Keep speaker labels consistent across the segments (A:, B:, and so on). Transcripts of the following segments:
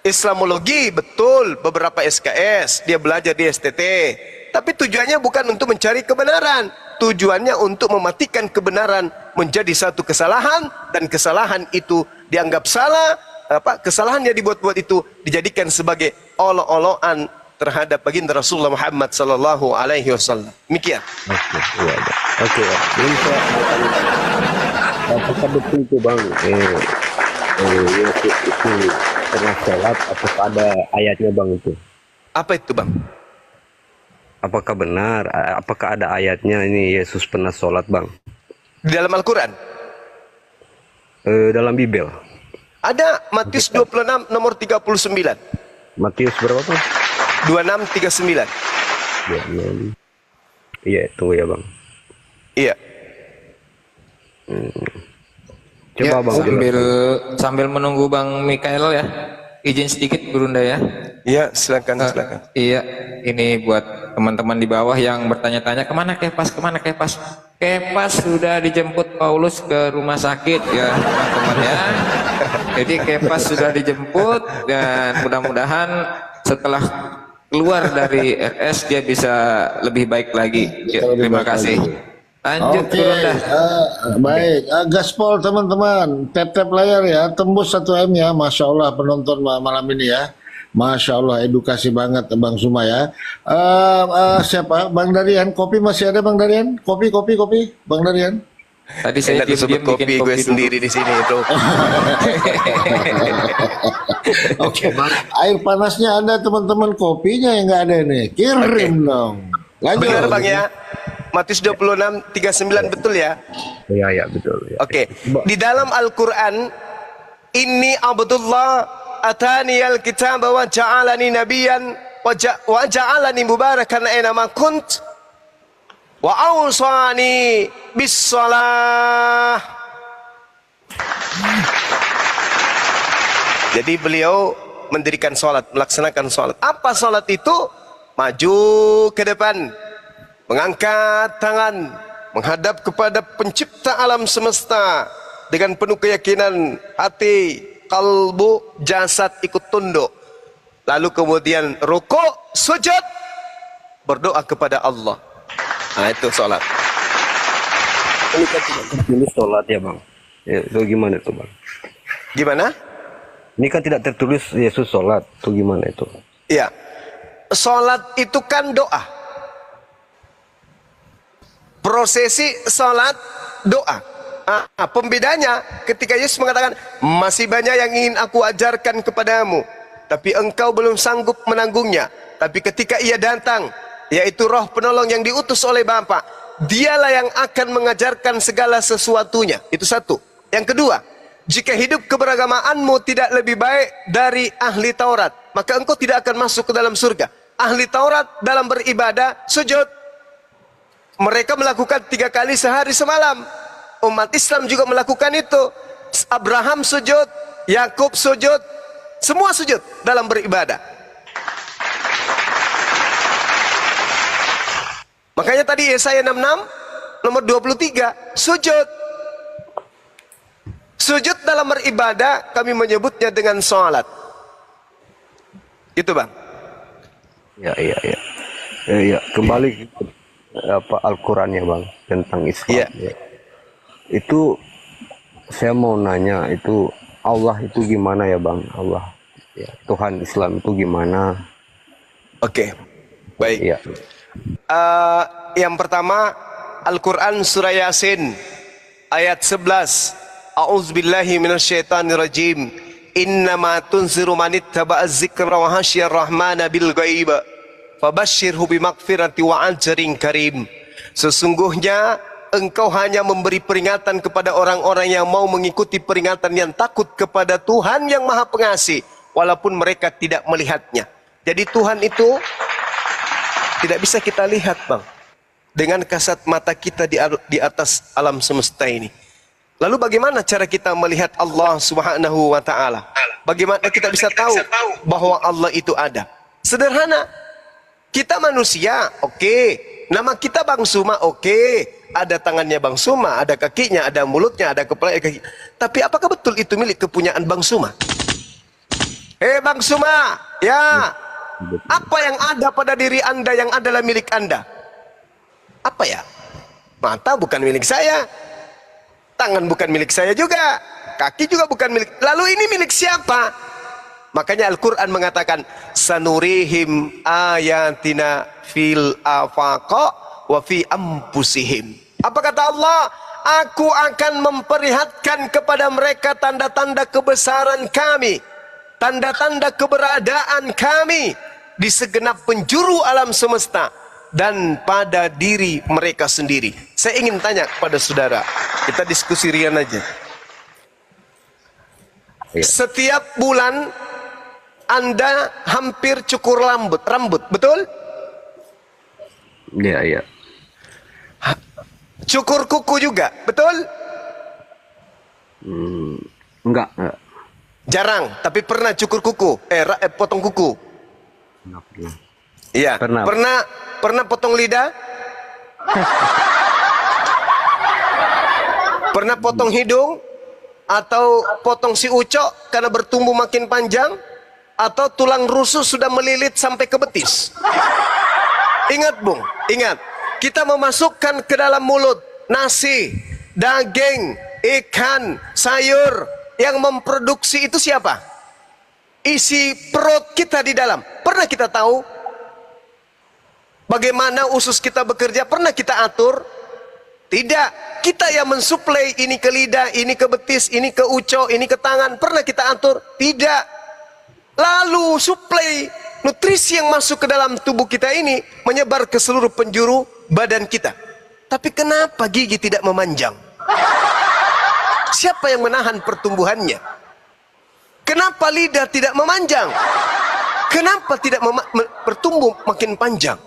A: Islamologi, betul, beberapa SKS, dia belajar di STT. Tapi tujuannya bukan untuk mencari kebenaran. Tujuannya untuk mematikan kebenaran menjadi satu kesalahan, dan kesalahan itu dianggap salah. Kesalahan yang dibuat-buat itu dijadikan sebagai olok-olokan terhadap baginda Rasulullah Muhammad sallallahu alaihi wasallam. Demikian.
B: Oke, iya, oke. Ini saya apakah betul itu Bang? Yesus itu pernah sholat, apakah ada ayatnya Bang itu?
A: Apa itu Bang?
B: Apakah benar? Apakah ada ayatnya ini Yesus pernah sholat Bang?
A: Di dalam Al-Quran?
B: Dalam Bible.
A: Ada Matius 26 nomor 39.
B: Matius berapa Bang?
A: 26:39.
B: Iya, tunggu ya Bang.
A: Iya.
B: Coba
C: Ya,
B: Bang.
C: sambil menunggu Bang Mikael ya, izin sedikit Gurunda ya.
A: Iya, silakan.
C: Iya, ini buat teman-teman di bawah yang bertanya-tanya kemana Kepas, kemana Kepas. Kepas sudah dijemput Paulus ke rumah sakit ya teman-teman ya. Jadi Kepas sudah dijemput dan mudah-mudahan setelah keluar dari RS dia bisa lebih baik lagi. Ya, terima kasih. Lanjut Gurunda.
D: Baik, gaspol teman-teman, tap-tap layar ya, tembus 1M ya, Masya Allah penonton malam ini ya. Masya Allah, edukasi banget Bang Suma ya. Siapa? Bang Darian, kopi masih ada Bang Darian? Kopi, Bang Darian.
C: Tadi saya diam-diam
A: kopi
C: bikin
A: gue
C: kopi
A: sendiri di sini, Bro.
D: Oke, air panasnya ada teman-teman, kopinya yang nggak ada nih. Kirim dong. Lanjut.
A: Benar Bang ya. Matius 26:39 betul ya?
B: Iya, betul. Ya.
A: Oke. Di dalam Al-Qur'an, inni Abdullah ataniyal kitab wa ja'alani nabiyyan wa ja'alani mubarakan aina ma kunt wa awsani bis shalah. Jadi beliau mendirikan salat, melaksanakan salat. Apa salat itu? Maju ke depan, mengangkat tangan, menghadap kepada pencipta alam semesta dengan penuh keyakinan, hati, kalbu, jasad ikut tunduk. Lalu kemudian rukuk, sujud, berdoa kepada Allah. Nah itu sholat.
B: Ini kan tidak tertulis sholat ya Bang. Ya, itu gimana itu Bang?
A: Gimana?
B: Ini kan tidak tertulis Yesus sholat. Itu gimana itu?
A: Iya. Sholat itu kan doa. Prosesi sholat doa. Pembedanya ketika Yesus mengatakan masih banyak yang ingin aku ajarkan kepadamu, tapi engkau belum sanggup menanggungnya. Tapi ketika ia datang, yaitu roh penolong yang diutus oleh Bapa, dialah yang akan mengajarkan segala sesuatunya. Itu satu. Yang kedua, jika hidup keberagamaanmu tidak lebih baik dari ahli Taurat, maka engkau tidak akan masuk ke dalam surga. Ahli Taurat dalam beribadah sujud, mereka melakukan 3 kali sehari semalam. Umat Islam juga melakukan itu. Abraham sujud, Yakub sujud, semua sujud dalam beribadah. Makanya tadi Yesaya 66 nomor 23 sujud. Sujud dalam beribadah kami menyebutnya dengan sholat. Gitu Bang.
B: Ya, kembali ke Al-Quran ya Bang, tentang Islam. Ya. Itu saya mau nanya, itu Allah itu gimana ya Bang? Allah ya, Tuhan Islam itu gimana?
A: Oke, baik.
B: Ya.
A: Yang pertama, Al-Quran surah Yasin ayat 11. A'udzubillahi minasyaitonirrajim. Innama tunziru man ittaba'az zikra wa hasyar rahmana bil ghaib. Fabashshirhu bimaghfirati wa ajrin karim. Sesungguhnya engkau hanya memberi peringatan kepada orang-orang yang mau mengikuti peringatan, yang takut kepada Tuhan yang Maha Pengasih, walaupun mereka tidak melihatnya. Jadi Tuhan itu tidak bisa kita lihat Bang, dengan kasat mata kita di atas alam semesta ini. Lalu bagaimana cara kita melihat Allah Subhanahu wa Ta'ala? Bagaimana kita bisa tahu bahwa Allah itu ada? Sederhana. Kita manusia, oke. Nama kita Bang Suma, oke. Ada tangannya Bang Suma, ada kakinya, ada mulutnya, ada kepala, kaki. Tapi apakah betul itu milik kepunyaan Bang Suma? Bang Suma, ya, apa yang ada pada diri Anda yang adalah milik Anda? Apa ya? Mata bukan milik saya, tangan bukan milik saya juga, kaki juga bukan milik. Lalu ini milik siapa? Makanya Al-Quran mengatakan, sanurihim ayatina fil afaqa wa fi ampusihim. Apa kata Allah? Aku akan memperlihatkan kepada mereka tanda-tanda kebesaran kami, tanda-tanda keberadaan kami di segenap penjuru alam semesta dan pada diri mereka sendiri. Saya ingin tanya kepada saudara, kita diskusi rian aja. Setiap bulan Anda hampir cukur rambut, betul?
B: Iya, iya.
A: Cukur kuku juga, betul?
B: Enggak.
A: Jarang, tapi pernah cukur kuku, potong kuku. Iya. Pernah potong lidah? Pernah potong hidung? Atau potong si ucok karena bertumbuh makin panjang? Atau tulang rusuk sudah melilit sampai ke betis? Ingat Bung, ingat. Kita memasukkan ke dalam mulut nasi, daging, ikan, sayur. Yang memproduksi itu siapa? Isi perut kita di dalam. Pernah kita tahu bagaimana usus kita bekerja? Pernah kita atur? Tidak. Kita yang mensuplai ini ke lidah, ini ke betis, ini ke ucok, ini ke tangan. Pernah kita atur? Tidak. Lalu suplai nutrisi yang masuk ke dalam tubuh kita ini menyebar ke seluruh penjuru badan kita. Tapi kenapa gigi tidak memanjang? Siapa yang menahan pertumbuhannya? Kenapa lidah tidak memanjang? Kenapa tidak bertumbuh makin panjang?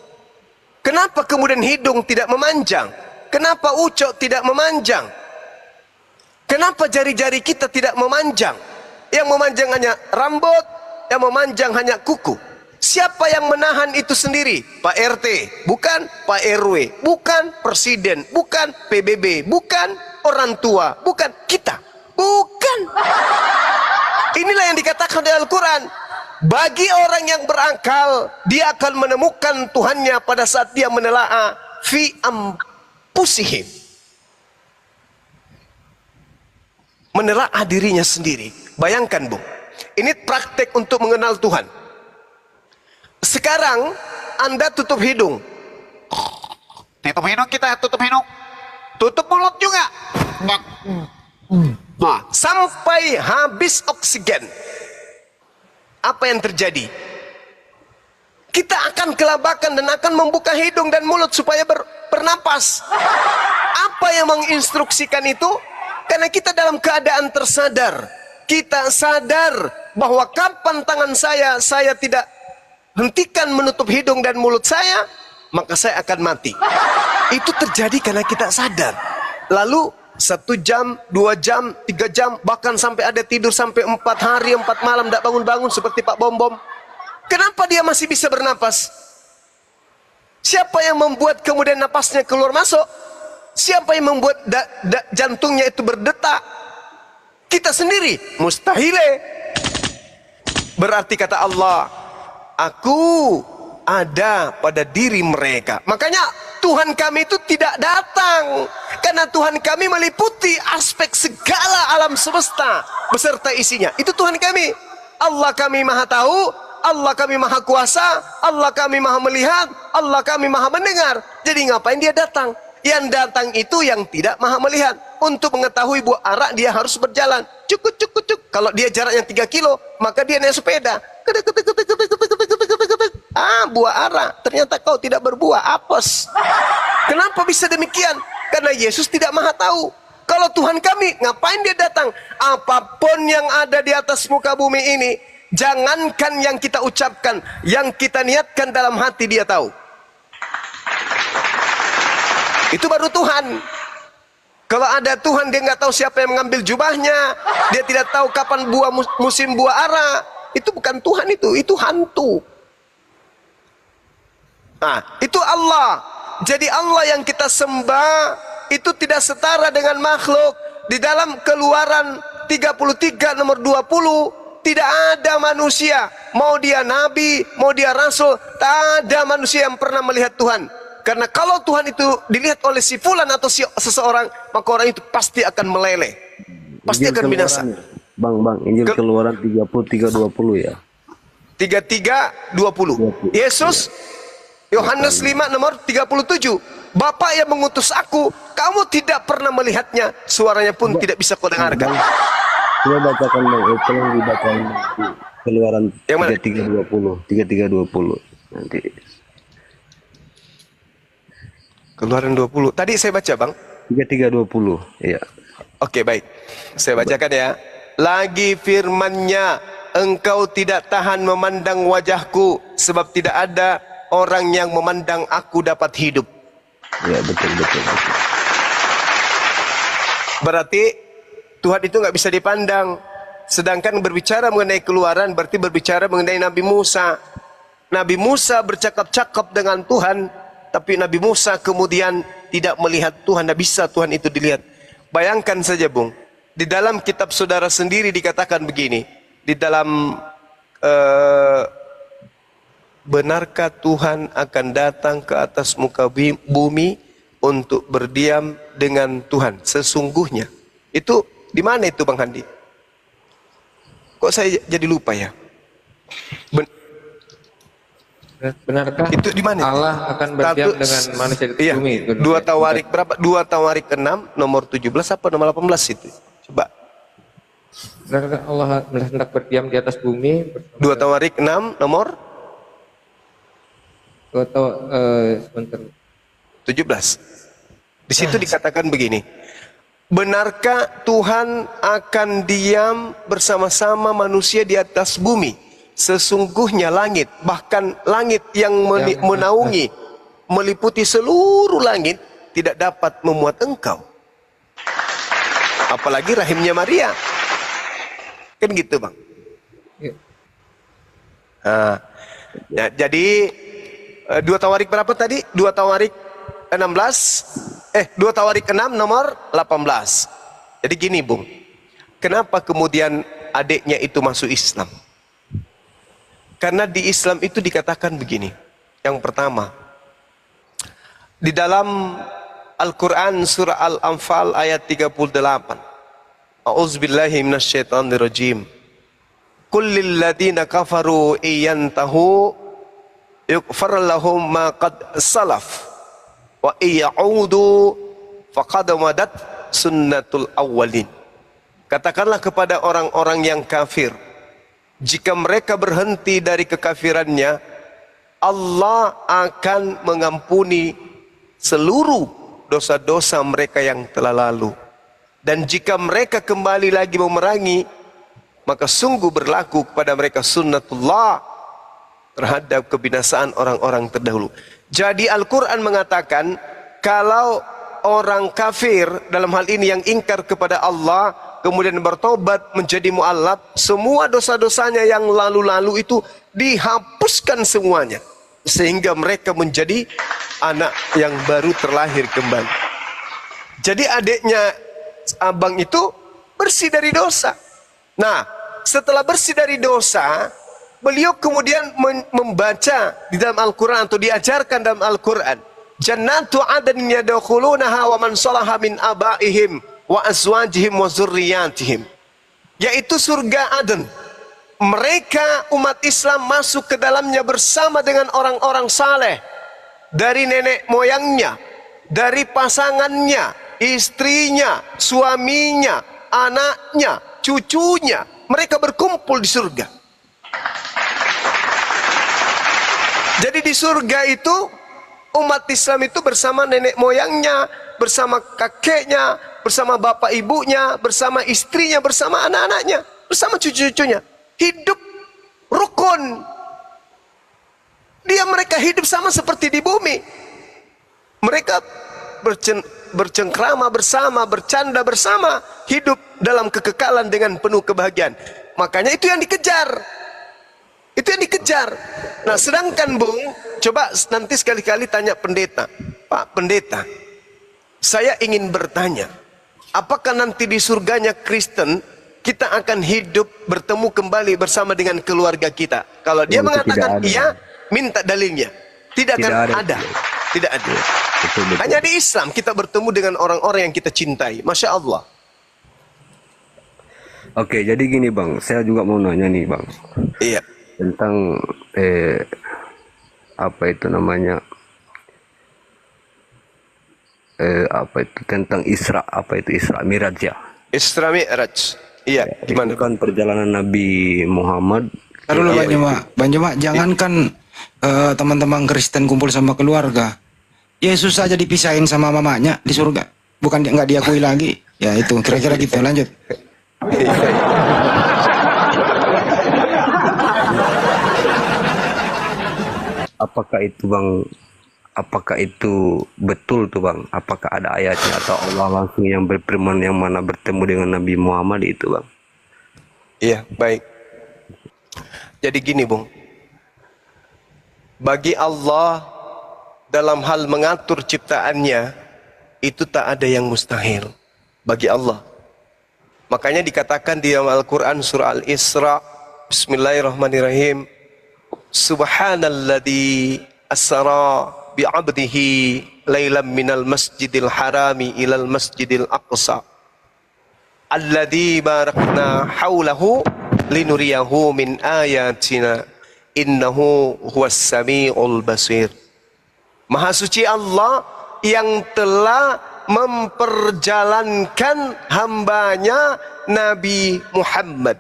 A: Kenapa kemudian hidung tidak memanjang? Kenapa ucok tidak memanjang? Kenapa jari-jari kita tidak memanjang? Yang memanjang hanya rambut, yang memanjang hanya kuku. Siapa yang menahan itu sendiri? Pak RT, bukan Pak RW, bukan Presiden, bukan PBB, bukan orang tua, bukan kita, bukan. Inilah yang dikatakan oleh Al-Quran. Bagi orang yang berakal, dia akan menemukan Tuhannya pada saat dia menelaah fi ampusihim, menelaah dirinya sendiri. Bayangkan Bung, ini praktek untuk mengenal Tuhan. Sekarang Anda tutup hidung. Tutup hidung kita, tutup hidung. Tutup mulut juga. Nah, sampai habis oksigen. Apa yang terjadi? Kita akan kelabakan dan akan membuka hidung dan mulut supaya bernapas. Apa yang menginstruksikan itu? Karena kita dalam keadaan tersadar. Kita sadar bahwa kapan tangan saya tidak hentikan menutup hidung dan mulut saya, maka saya akan mati. Itu terjadi karena kita sadar. Lalu 1 jam, 2 jam, 3 jam, bahkan sampai ada tidur sampai 4 hari, 4 malam tidak bangun-bangun seperti Pak Bom-Bom. Kenapa dia masih bisa bernapas? Siapa yang membuat kemudian napasnya keluar masuk? Siapa yang membuat jantungnya itu berdetak? Kita sendiri. Mustahile. Berarti kata Allah, aku ada pada diri mereka. Makanya Tuhan kami itu tidak datang, karena Tuhan kami meliputi aspek segala alam semesta beserta isinya. Itu Tuhan kami. Allah kami maha tahu, Allah kami maha kuasa, Allah kami maha melihat, Allah kami maha mendengar. Jadi ngapain dia datang? Yang datang itu yang tidak maha melihat. Untuk mengetahui buah arak dia harus berjalan. Cuk. Kalau dia jaraknya 3 kilo, maka dia naik sepeda. Buah ara, ternyata kau tidak berbuah, apes. Kenapa bisa demikian? Karena Yesus tidak maha tahu. Kalau Tuhan kami, ngapain dia datang? Apapun yang ada di atas muka bumi ini, jangankan yang kita ucapkan, yang kita niatkan dalam hati dia tahu. Itu baru Tuhan. Kalau ada Tuhan, dia nggak tahu siapa yang mengambil jubahnya, dia tidak tahu kapan musim buah ara. Itu bukan Tuhan, itu hantu. Nah, itu Allah. Jadi Allah yang kita sembah itu tidak setara dengan makhluk. Di dalam Keluaran 33 nomor 20, tidak ada manusia, mau dia nabi, mau dia rasul, tak ada manusia yang pernah melihat Tuhan. Karena kalau Tuhan itu dilihat oleh si fulan atau si seseorang, maka orang itu pasti akan meleleh, pasti
B: Injil
A: akan binasa.
B: Bang, Injil Keluaran 33:20 ya.
A: 33:20. Yesus, Yohanes 5 nomor 37. Bapa yang mengutus aku, kamu tidak pernah melihatnya, suaranya pun tidak bisa kau dengarkan.
B: Coba bacakan Bang, tolong dibacakan Keluaran
A: Yang mana?
B: 33:20 nanti.
A: Keluaran 20. Tadi saya baca, Bang.
B: 33:20. Iya.
A: Oke, baik. Saya bacakan ya. Lagi firman-Nya, engkau tidak tahan memandang wajahku, sebab tidak ada orang yang memandang aku dapat hidup.
B: Ya, betul.
A: Berarti Tuhan itu nggak bisa dipandang. Sedangkan berbicara mengenai keluaran berarti berbicara mengenai Nabi Musa. Nabi Musa bercakap-cakap dengan Tuhan, tapi Nabi Musa kemudian tidak melihat Tuhan, tidak bisa Tuhan itu dilihat. Bayangkan saja, Bung, di dalam kitab saudara sendiri dikatakan begini, di dalam benarkah Tuhan akan datang ke atas muka bumi untuk berdiam dengan Tuhan? Sesungguhnya. Itu di mana itu, Bang Handi? Kok saya jadi lupa ya?
C: Benarkah
A: Itu di mana?
C: Allah akan berdiam dengan manusia di
A: Iya,
C: bumi? Itu
A: 2 Tawarik berapa? 2 Tawarik 6 nomor 17 apa nomor 18 itu? Coba.
C: Benarkah Allah hendak berdiam di atas bumi?
A: 2 Tawarik 6 nomor
C: Sebentar.
A: 17. Di situ dikatakan begini. Benarkah Tuhan akan diam bersama-sama manusia di atas bumi? Sesungguhnya langit, bahkan langit yang menaungi, meliputi seluruh langit, tidak dapat memuat engkau. Apalagi rahimnya Maria. Kan gitu, Bang.
C: Ya.
A: Nah, ya, jadi 2 Tawarik berapa tadi? 2 Tawarik 16. 2 Tawarik 6 nomor 18. Jadi gini, Bung. Kenapa kemudian adiknya itu masuk Islam? Karena di Islam itu dikatakan begini. Yang pertama, di dalam Al-Quran surah Al-Anfal ayat 38. A'udzubillahi minasyaitonirrajim. Kullil ladina kafaru iyantahu yughfar lahum ma qad salaf wa iyaudu faqad madat sunnatul awwalin. Katakanlah kepada orang-orang yang kafir, jika mereka berhenti dari kekafirannya, Allah akan mengampuni seluruh dosa-dosa mereka yang telah lalu. Dan jika mereka kembali lagi memerangi, maka sungguh berlaku kepada mereka sunnatullah terhadap kebinasaan orang-orang terdahulu. Jadi Al-Quran mengatakan, kalau orang kafir dalam hal ini yang ingkar kepada Allah, kemudian bertobat menjadi mu'allaf, semua dosa-dosanya yang lalu-lalu itu dihapuskan semuanya, sehingga mereka menjadi anak yang baru terlahir kembali. Jadi adiknya abang itu bersih dari dosa. Nah, setelah bersih dari dosa, beliau kemudian membaca di dalam Al-Quran atau diajarkan dalam Al-Quran, Jannatu adn yadkhulunaha wa man salaha min abaihim wa azwajihim wa zurriyatihim, yaitu surga Aden. Mereka umat Islam masuk ke dalamnya bersama dengan orang-orang saleh dari nenek moyangnya, dari pasangannya, istrinya, suaminya, anaknya, cucunya. Mereka berkumpul di surga. Jadi di surga itu umat Islam itu bersama nenek moyangnya, bersama kakeknya, bersama bapak ibunya, bersama istrinya, bersama anak-anaknya, bersama cucu-cucunya. Hidup rukun. Mereka hidup sama seperti di bumi. Mereka bercengkrama bersama, bercanda bersama, hidup dalam kekekalan dengan penuh kebahagiaan. Makanya itu yang dikejar. Itu yang dikejar. Nah, sedangkan Bung, coba nanti sekali-kali tanya pendeta, Pak Pendeta, saya ingin bertanya, apakah nanti di surganya Kristen kita akan hidup bertemu kembali bersama dengan keluarga kita. Kalau dia
B: Ya, itu
A: mengatakan
B: tidak ada.
A: iya, minta dalilnya. Tidak akan
B: Tidak ada.
A: ada. Tidak ada.
B: Betul, betul.
A: Hanya di Islam kita bertemu dengan orang-orang yang kita cintai. Masya Allah.
B: Oke, jadi gini Bang, saya juga mau nanya nih Bang,
A: Iya.
B: tentang apa itu namanya, apa itu tentang Isra, apa itu Isra Miraj ya?
A: Isra Mi'raj. Iya, gimana?
B: Itu kan perjalanan Nabi Muhammad.
E: Taruh dulu
A: Iya,
E: Bang Joma, jangankan teman-teman Kristen kumpul sama keluarga. Yesus saja dipisahin sama mamanya di surga. Bukan nggak diakui lagi. Ya itu kira-kira gitu. Lanjut.
B: Apakah itu Bang? Apakah itu betul tuh Bang? Apakah ada ayatnya atau Allah langsung yang berfirman yang mana bertemu dengan Nabi Muhammad itu Bang?
A: Iya, baik. Jadi gini, Bung. Bagi Allah dalam hal mengatur ciptaannya itu tak ada yang mustahil bagi Allah. Makanya dikatakan di dalam Al-Qur'an surah Al-Isra, Bismillahirrahmanirrahim. Subhanalladzi asra bi'abdihi lailan minal masjidil harami ilal masjidil aqsa alladzi barakna haulahu linuriyahu min ayatina innahu huwas samiul basir. Maha suci Allah yang telah memperjalankan hambanya Nabi Muhammad.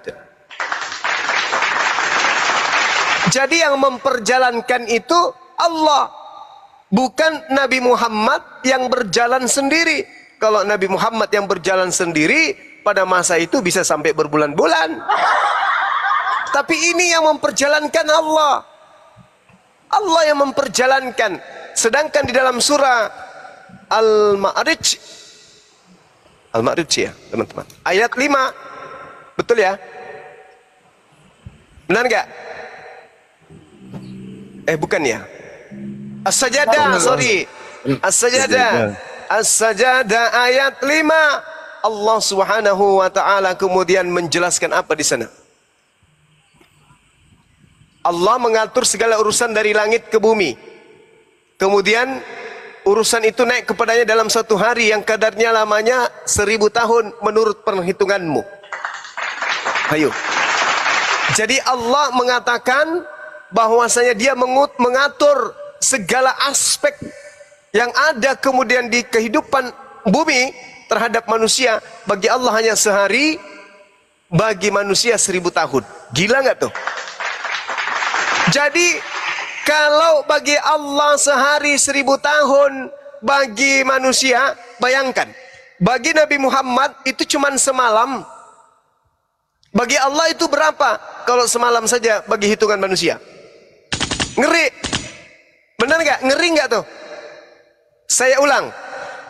A: Jadi yang memperjalankan itu Allah, bukan Nabi Muhammad yang berjalan sendiri. Kalau Nabi Muhammad yang berjalan sendiri, pada masa itu bisa sampai berbulan-bulan. Tapi ini yang memperjalankan Allah. Allah yang memperjalankan. Sedangkan di dalam surah Al-Ma'rij, Al-Ma'rij ya teman-teman, ayat 5, betul ya? Benar nggak? Bukan ya? As-Sajadah, sorry. As-Sajadah. As-Sajadah ayat 5. Allah Subhanahu wa taala kemudian menjelaskan apa di sana? Allah mengatur segala urusan dari langit ke bumi. Kemudian urusan itu naik kepadanya dalam satu hari yang kadarnya lamanya 1000 tahun menurut perhitunganmu. Ayo. Jadi Allah mengatakan bahwasanya dia mengatur segala aspek yang ada kemudian di kehidupan bumi terhadap manusia. Bagi Allah hanya sehari, bagi manusia 1000 tahun. Gila nggak tuh? Jadi kalau bagi Allah sehari 1000 tahun, bagi manusia, bayangkan, bagi Nabi Muhammad itu cuma semalam. Bagi Allah itu berapa kalau semalam saja bagi hitungan manusia? Ngeri. Benar nggak? Ngeri nggak tuh? Saya ulang.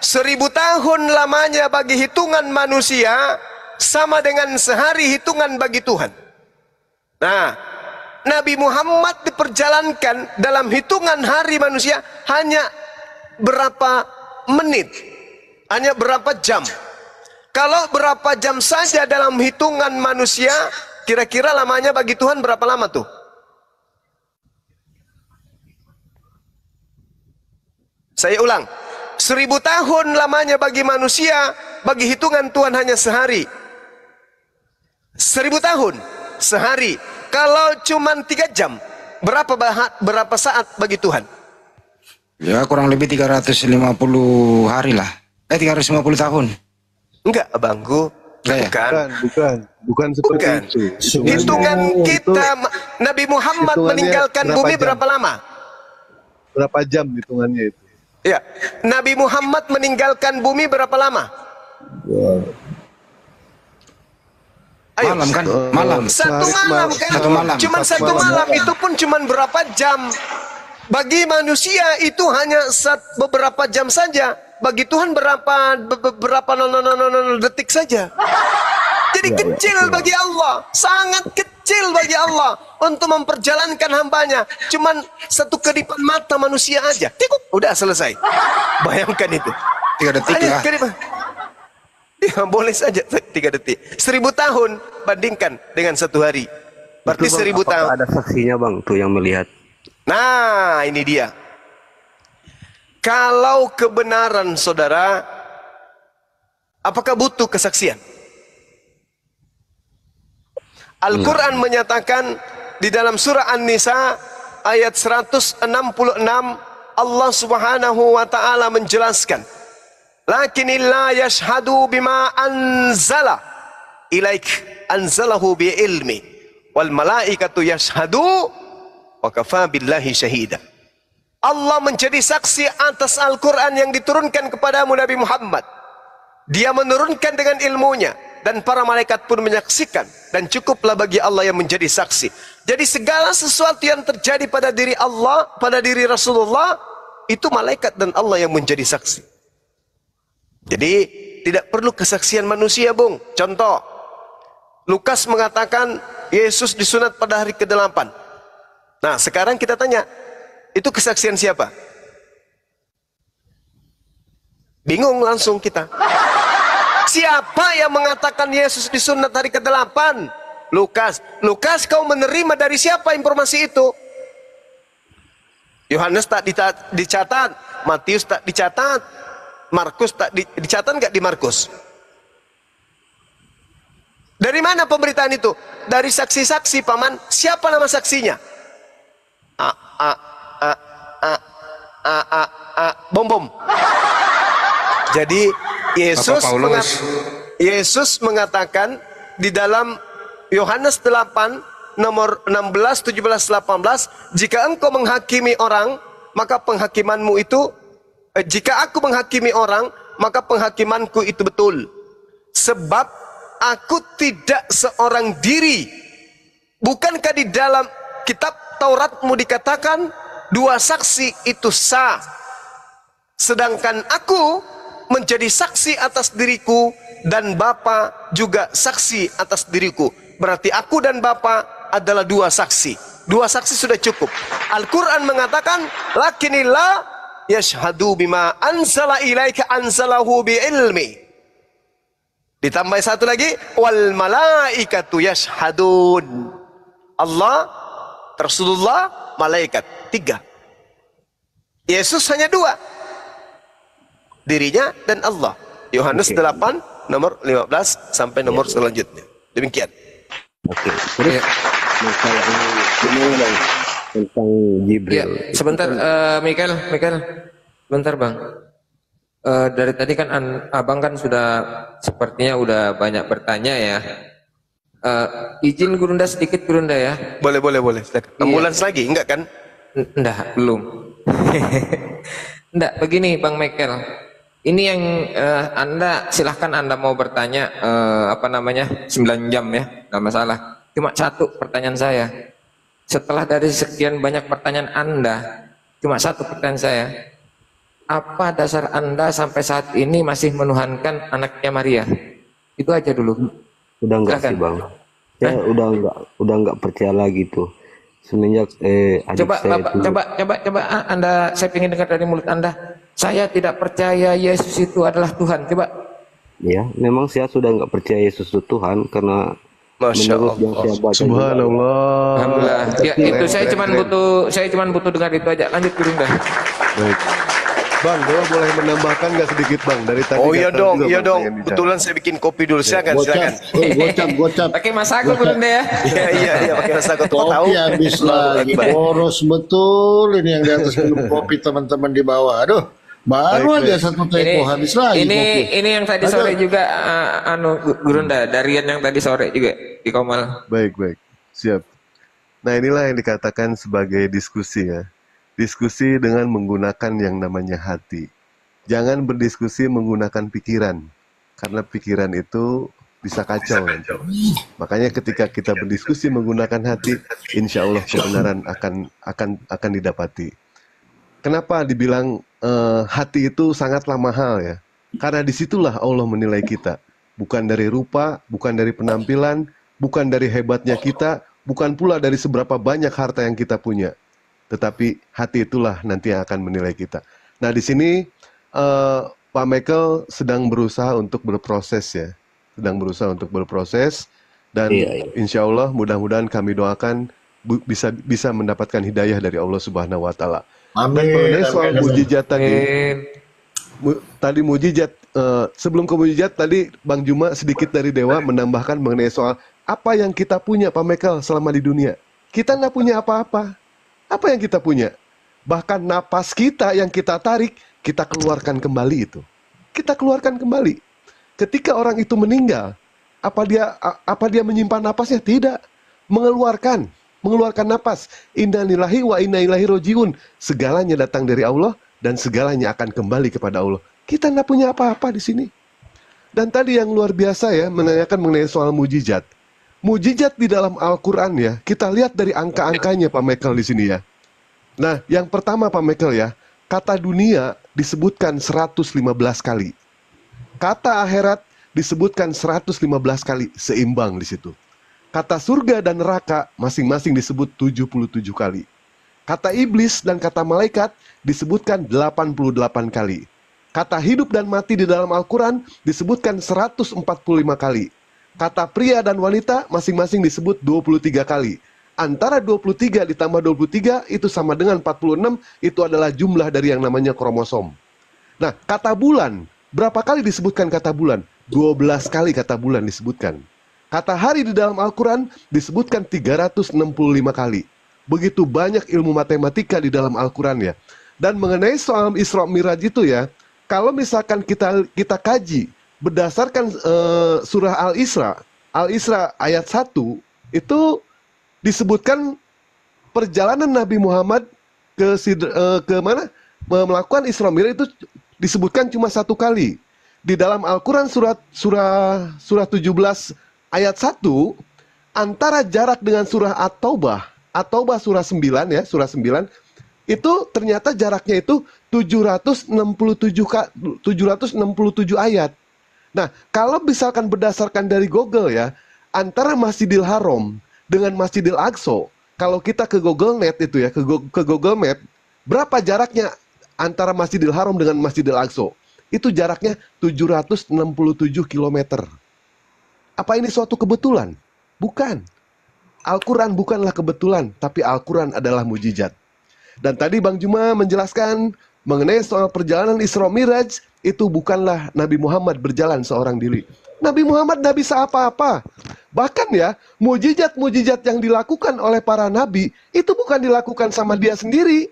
A: 1000 tahun lamanya bagi hitungan manusia sama dengan sehari hitungan bagi Tuhan. Nah, Nabi Muhammad diperjalankan dalam hitungan hari manusia hanya berapa menit, hanya berapa jam. Kalau berapa jam saja dalam hitungan manusia, kira-kira lamanya bagi Tuhan berapa lama tuh? Saya ulang, 1000 tahun lamanya bagi manusia, bagi hitungan Tuhan hanya sehari. 1000 tahun, sehari. Kalau cuma 3 jam, berapa saat bagi Tuhan?
E: Ya kurang lebih 350 hari lah. 350 tahun.
A: Enggak, abangku.
E: Saya.
F: Bukan seperti
A: Bukan.
F: itu.
A: Hitungan kita, Nabi Muhammad
F: hitungannya
A: meninggalkan
F: berapa
A: bumi
F: jam?
A: berapa lama?
F: Berapa jam hitungannya itu?
A: Ya, Nabi Muhammad meninggalkan bumi berapa lama? Ayo.
E: Malam kan? Malam.
A: Satu malam kan?
E: Satu malam.
A: Cuman satu malam itu pun cuman berapa jam? Bagi manusia itu hanya beberapa jam saja. Bagi Tuhan berapa detik saja. Jadi kecil bagi Allah, sangat kecil bagi Allah untuk memperjalankan hambanya. Cuman satu kedipan mata manusia aja, tikuk, udah selesai. Bayangkan itu.
E: 3 detik
A: Hanya
E: lah.
A: kedipan. Ya boleh saja 3 detik. 1000 tahun bandingkan dengan 1 hari. Berarti
B: Itu, Bang,
A: 1000
B: apakah
A: tahun.
B: ada saksinya bang tuh yang melihat?
A: Nah, ini dia. Kalau kebenaran saudara, apakah butuh kesaksian? Al-Quran menyatakan di dalam surah An-Nisa ayat 166, Allah subhanahu wa ta'ala menjelaskan, lakinillah yashhadu bima anzala ilaik anzalahu bi ilmi wal malaikatu yashhadu wa kafa billahi syahida. Allah menjadi saksi atas Al-Quran yang diturunkan kepadamu Nabi Muhammad. Dia menurunkan dengan ilmunya, dan para malaikat pun menyaksikan, dan cukuplah bagi Allah yang menjadi saksi. Jadi segala sesuatu yang terjadi pada diri Allah, pada diri Rasulullah, itu malaikat dan Allah yang menjadi saksi. Jadi tidak perlu kesaksian manusia, Bung. Contoh, Lukas mengatakan Yesus disunat pada hari ke-8. Nah, sekarang kita tanya, itu kesaksian siapa? Bingung langsung kita. Siapa yang mengatakan Yesus disunat hari ke-8? Lukas. Lukas, kau menerima dari siapa informasi itu? Yohanes tak dicatat, Matius tak dicatat, Markus tak dicatat nggak di Markus? Dari mana pemberitaan itu? Dari saksi-saksi, paman. Siapa nama saksinya? Bom. Jadi Yesus mengatakan di dalam Yohanes 8 nomor 16, 17, 18, jika engkau menghakimi orang, maka penghakimanmu itu jika aku menghakimi orang, maka penghakimanku itu betul. Sebab aku tidak seorang diri. Bukankah di dalam kitab Tauratmu dikatakan 2 saksi itu sah? Sedangkan aku menjadi saksi atas diriku dan Bapa juga saksi atas diriku. Berarti aku dan Bapa adalah 2 saksi. 2 saksi sudah cukup. Al-Quran mengatakan, lakinillah yashhadu bima anzala ilaika anzalahu bi ilmi. Ditambah satu lagi, wal malaikatu yashhadun. Allah, Rasulullah, malaikat. 3. Yesus hanya 2. Dirinya dan Allah. Yohanes 8 nomor 15 sampai nomor selanjutnya. Demikian.
B: Oke. Terus masalah ini bang tentang Jibril.
C: Ya, sebentar, Michael, bentar bang. Dari tadi kan abang kan sudah sepertinya udah banyak bertanya ya. Izin Gurunda sedikit Gurunda ya.
A: Boleh. Ambulans lagi, enggak kan?
C: Enggak, belum. Enggak, begini Bang Michael. Ini yang Anda silahkan Anda mau bertanya 9 jam ya, nggak masalah. Cuma 1 pertanyaan saya. Setelah dari sekian banyak pertanyaan Anda, cuma 1 pertanyaan saya. Apa dasar Anda sampai saat ini masih menuhankan anaknya Maria? Itu aja dulu.
B: Udah enggak sih bang? Saya udah enggak percaya lagi tuh. Semenjak adik
C: coba
B: saya
C: Bapak,
B: itu...
C: coba Anda, saya ingin dengar dari mulut Anda. Saya tidak percaya Yesus itu adalah Tuhan. Coba.
B: Ya, memang saya sudah enggak percaya Yesus itu Tuhan karena
A: Masya
B: menurut yang saya baca
F: Subhanallah.
C: Alhamdulillah. Ya, itu saya cuma butuh dengar itu aja. Lanjut Gurunda.
F: Baik. Bang, boleh menambahkan nggak sedikit bang dari tadi?
A: Oh iya dong,
F: juga,
A: iya
F: Bang,
A: dong.
F: pengen bicara.
A: Kebetulan saya bikin kopi dulu. Silakan.
D: Gocap.
C: Pakai masaku Gurunda ya.
A: Iya, pakai rasa tahu.
D: Kopi habis lagi. Boros betul ini yang di atas minum kopi teman-teman di bawah. Aduh, baru aja 1 teko habis lagi kopi.
C: Ini yang tadi sore juga Gurunda, Darian yang tadi sore juga di Komal.
F: Baik, siap. Nah inilah yang dikatakan sebagai diskusi ya. Diskusi dengan menggunakan yang namanya hati. Jangan berdiskusi menggunakan pikiran, karena pikiran itu bisa kacau nanti. Makanya ketika kita berdiskusi menggunakan hati, insya Allah kebenaran akan didapati. Kenapa dibilang hati itu sangatlah mahal ya? Karena disitulah Allah menilai kita. Bukan dari rupa, bukan dari penampilan, bukan dari hebatnya kita, bukan pula dari seberapa banyak harta yang kita punya. Tetapi hati itulah nanti yang akan menilai kita. Nah di sini Pak Michael sedang berusaha untuk berproses ya, sedang berusaha untuk berproses, dan
B: Iya, iya.
F: insya Allah mudah-mudahan kami doakan bisa mendapatkan hidayah dari Allah Subhanahu Wa Taala. Dan
D: Amin,
F: mengenai soal
D: amin, amin.
F: mujizat tadi,
C: Amin.
F: tadi mujizat, sebelum ke mujizat tadi Bang Juma sedikit dari Dewa menambahkan mengenai soal apa yang kita punya Pak Michael selama di dunia. Kita nggak punya apa-apa. Apa yang kita punya? Bahkan napas kita yang kita tarik, kita keluarkan kembali itu. Kita keluarkan kembali. Ketika orang itu meninggal, apa dia menyimpan napasnya? Tidak. Mengeluarkan napas. Inna lillahi wa inna ilaihi rojiun. Segalanya datang dari Allah dan segalanya akan kembali kepada Allah. Kita nggak punya apa-apa di sini. Dan tadi yang luar biasa ya, menanyakan mengenai soal mujizat. Mujizat di dalam Al-Quran ya, kita lihat dari angka-angkanya Pak Michael di sini ya. Nah, yang pertama Pak Michael ya, kata dunia disebutkan 115 kali. Kata akhirat disebutkan 115 kali, seimbang di situ. Kata surga dan neraka masing-masing disebut 77 kali. Kata iblis dan kata malaikat disebutkan 88 kali. Kata hidup dan mati di dalam Al-Quran disebutkan 145 kali. Kata pria dan wanita masing-masing disebut 23 kali. Antara 23 ditambah 23 itu sama dengan 46, itu adalah jumlah dari yang namanya kromosom. Nah, kata bulan, berapa kali disebutkan kata bulan? 12 kali kata bulan disebutkan. Kata hari di dalam Al-Quran disebutkan 365 kali. Begitu banyak ilmu matematika di dalam Al-Quran ya. Dan mengenai soal Isra Miraj itu ya, kalau misalkan kita kaji berdasarkan surah Al-Isra ayat 1, itu disebutkan perjalanan Nabi Muhammad ke mana melakukan Isra Miraj itu disebutkan cuma satu kali. Di dalam Al-Quran surah 17 ayat 1, antara jarak dengan surah At-Taubah surah 9 ya, surah 9 itu ternyata jaraknya itu 767 ayat. Nah, kalau misalkan berdasarkan dari Google ya, antara Masjidil Haram dengan Masjidil Aqsa, kalau kita ke Google Net itu ya, ke Google Map, berapa jaraknya antara Masjidil Haram dengan Masjidil Aqsa? Itu jaraknya 767 km. Apa ini suatu kebetulan? Bukan. Al-Quran bukanlah kebetulan, tapi Al-Quran adalah mujizat. Dan tadi Bang Juma menjelaskan mengenai soal perjalanan Isra Miraj, itu bukanlah Nabi Muhammad berjalan seorang diri. Nabi Muhammad tidak bisa apa-apa. Bahkan ya, mujizat-mujizat yang dilakukan oleh para nabi, itu bukan dilakukan sama dia sendiri.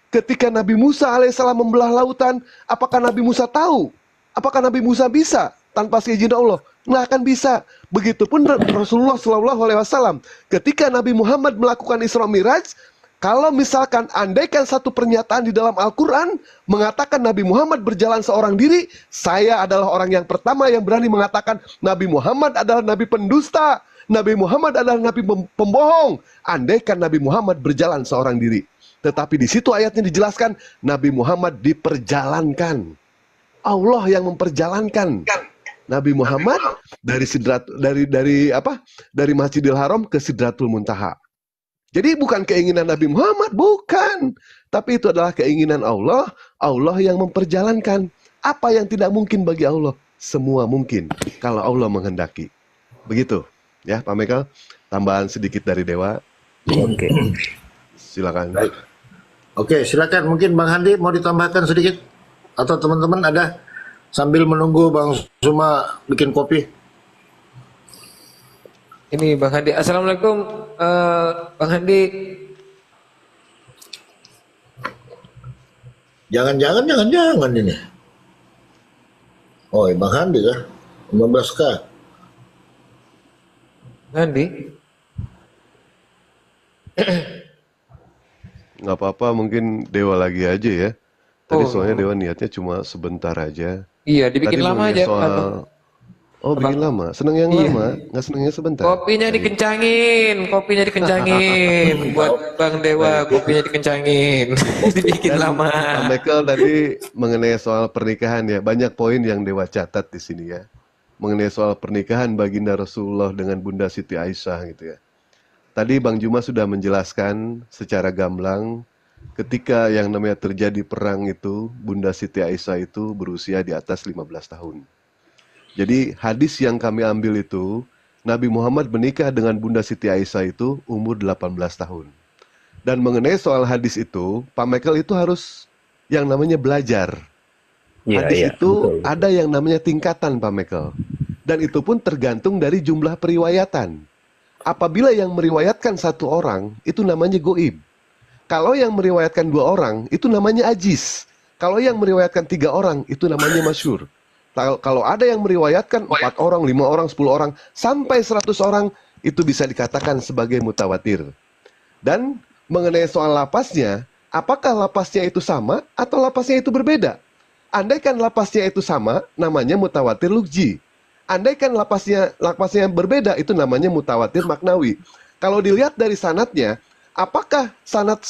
F: Ketika Nabi Musa alaihissalam membelah lautan, apakah Nabi Musa tahu? Apakah Nabi Musa bisa tanpa seizin Allah? Nggak akan bisa. Begitupun Rasulullah SAW. Ketika Nabi Muhammad melakukan Isra Miraj, kalau misalkan andaikan satu pernyataan di dalam Al-Quran mengatakan Nabi Muhammad berjalan seorang diri, saya adalah orang yang pertama yang berani mengatakan Nabi Muhammad adalah Nabi pendusta, Nabi Muhammad adalah Nabi pembohong. Andaikan Nabi Muhammad berjalan seorang diri. Tetapi di situ ayatnya dijelaskan Nabi Muhammad diperjalankan. Allah yang memperjalankan Nabi Muhammad dari Masjidil Haram ke Sidratul Muntaha. Jadi bukan keinginan Nabi Muhammad, bukan. Tapi itu adalah keinginan Allah. Allah yang memperjalankan. Apa yang tidak mungkin bagi Allah? Semua mungkin kalau Allah menghendaki. Begitu. Ya, Pak Michael, tambahan sedikit dari Dewa.
B: Oke.
F: Silakan.
D: Baik. Oke, silakan. Mungkin Bang Handi mau ditambahkan sedikit? Atau teman-teman ada sambil menunggu Bang Suma bikin kopi?
C: Ini Bang Handi. Assalamualaikum Bang Handi.
D: Jangan ini. Oh, Bang Handi kah? 15K.
C: Bang Handi.
F: Nggak apa-apa, mungkin Dewa lagi aja ya. Tadi
C: Oh.
F: soalnya Dewa niatnya cuma sebentar aja.
C: Iya, dibikin
F: Tadi
C: lama
F: mengenai
C: aja.
F: soal... Oh, bikin lama. Seneng yang
C: Iya.
F: lama, nggak seneng yang sebentar.
C: Kopinya dikencangin buat Bang Dewa, kopinya dikencangin. Dibikin
F: Dan
C: lama.
F: Pak Michael tadi mengenai soal pernikahan ya, banyak poin yang Dewa catat di sini ya. Mengenai soal pernikahan baginda Rasulullah dengan Bunda Siti Aisyah gitu ya. Tadi Bang Juma sudah menjelaskan secara gamblang ketika yang namanya terjadi perang itu, Bunda Siti Aisyah itu berusia di atas 15 tahun. Jadi hadis yang kami ambil itu, Nabi Muhammad menikah dengan Bunda Siti Aisyah itu umur 18 tahun. Dan mengenai soal hadis itu, Pak Michael itu harus yang namanya belajar.
B: Iya,
F: Hadis
B: iya,
F: itu
B: betul.
F: ada yang namanya tingkatan, Pak Michael. Dan itu pun tergantung dari jumlah periwayatan. Apabila yang meriwayatkan satu orang, itu namanya goib. Kalau yang meriwayatkan 2 orang, itu namanya ajiz. Kalau yang meriwayatkan 3 orang, itu namanya masyhur. Kalau ada yang meriwayatkan 4 orang, 5 orang, 10 orang, sampai 100 orang, itu bisa dikatakan sebagai mutawatir. Dan mengenai soal lapasnya, apakah lapasnya itu sama atau lapasnya itu berbeda? Andaikan lapasnya itu sama, namanya mutawatir lugji. Andaikan lapasnya berbeda, itu namanya mutawatir maknawi. Kalau dilihat dari sanadnya, apakah sanad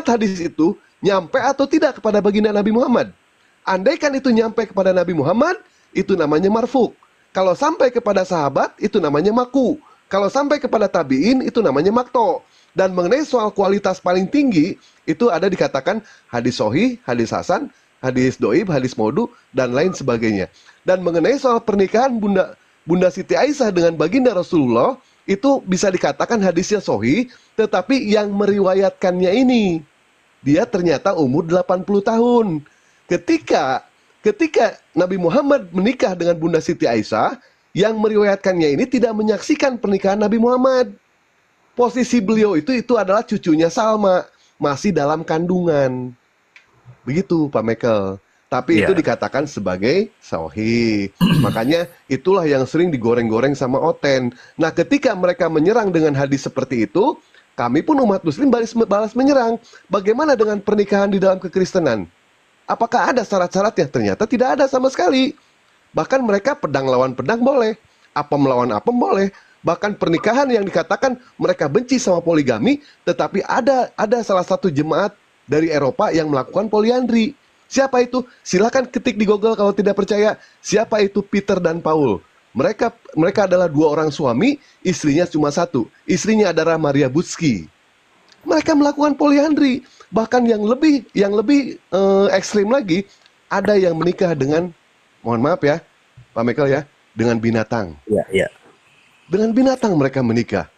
F: hadis itu nyampe atau tidak kepada baginda Nabi Muhammad? Andaikan itu nyampe kepada Nabi Muhammad, itu namanya marfu. Kalau sampai kepada sahabat, itu namanya maku. Kalau sampai kepada tabi'in, itu namanya makto. Dan mengenai soal kualitas paling tinggi, itu ada dikatakan hadis sohih, hadis hasan, hadis doib, hadis maudu, dan lain sebagainya. Dan mengenai soal pernikahan Bunda Siti Aisyah dengan baginda Rasulullah, itu bisa dikatakan hadisnya sohih, tetapi yang meriwayatkannya ini, dia ternyata umur 80 tahun. Ketika Nabi Muhammad menikah dengan Bunda Siti Aisyah, yang meriwayatkannya ini tidak menyaksikan pernikahan Nabi Muhammad. Posisi beliau itu adalah cucunya Salma, masih dalam kandungan. Begitu Pak Michael. Tapi itu dikatakan sebagai sahih. Makanya itulah yang sering digoreng-goreng sama Oten. Nah, ketika mereka menyerang dengan hadis seperti itu, kami pun umat muslim balas menyerang. Bagaimana dengan pernikahan di dalam kekristenan? Apakah ada syarat-syaratnya? Ternyata tidak ada sama sekali. Bahkan mereka pedang lawan pedang boleh, apem lawan apem boleh. Bahkan pernikahan yang dikatakan mereka benci sama poligami, tetapi ada salah satu jemaat dari Eropa yang melakukan poliandri. Siapa itu? Silakan ketik di Google kalau tidak percaya. Siapa itu Peter dan Paul? Mereka adalah 2 orang suami, istrinya cuma 1. Istrinya adalah Maria Butsky. Mereka melakukan poliandri. Bahkan yang lebih ekstrim lagi, ada yang menikah dengan, mohon maaf ya, Pak Michael ya, dengan binatang.
B: Iya, iya.
F: Dengan binatang mereka menikah.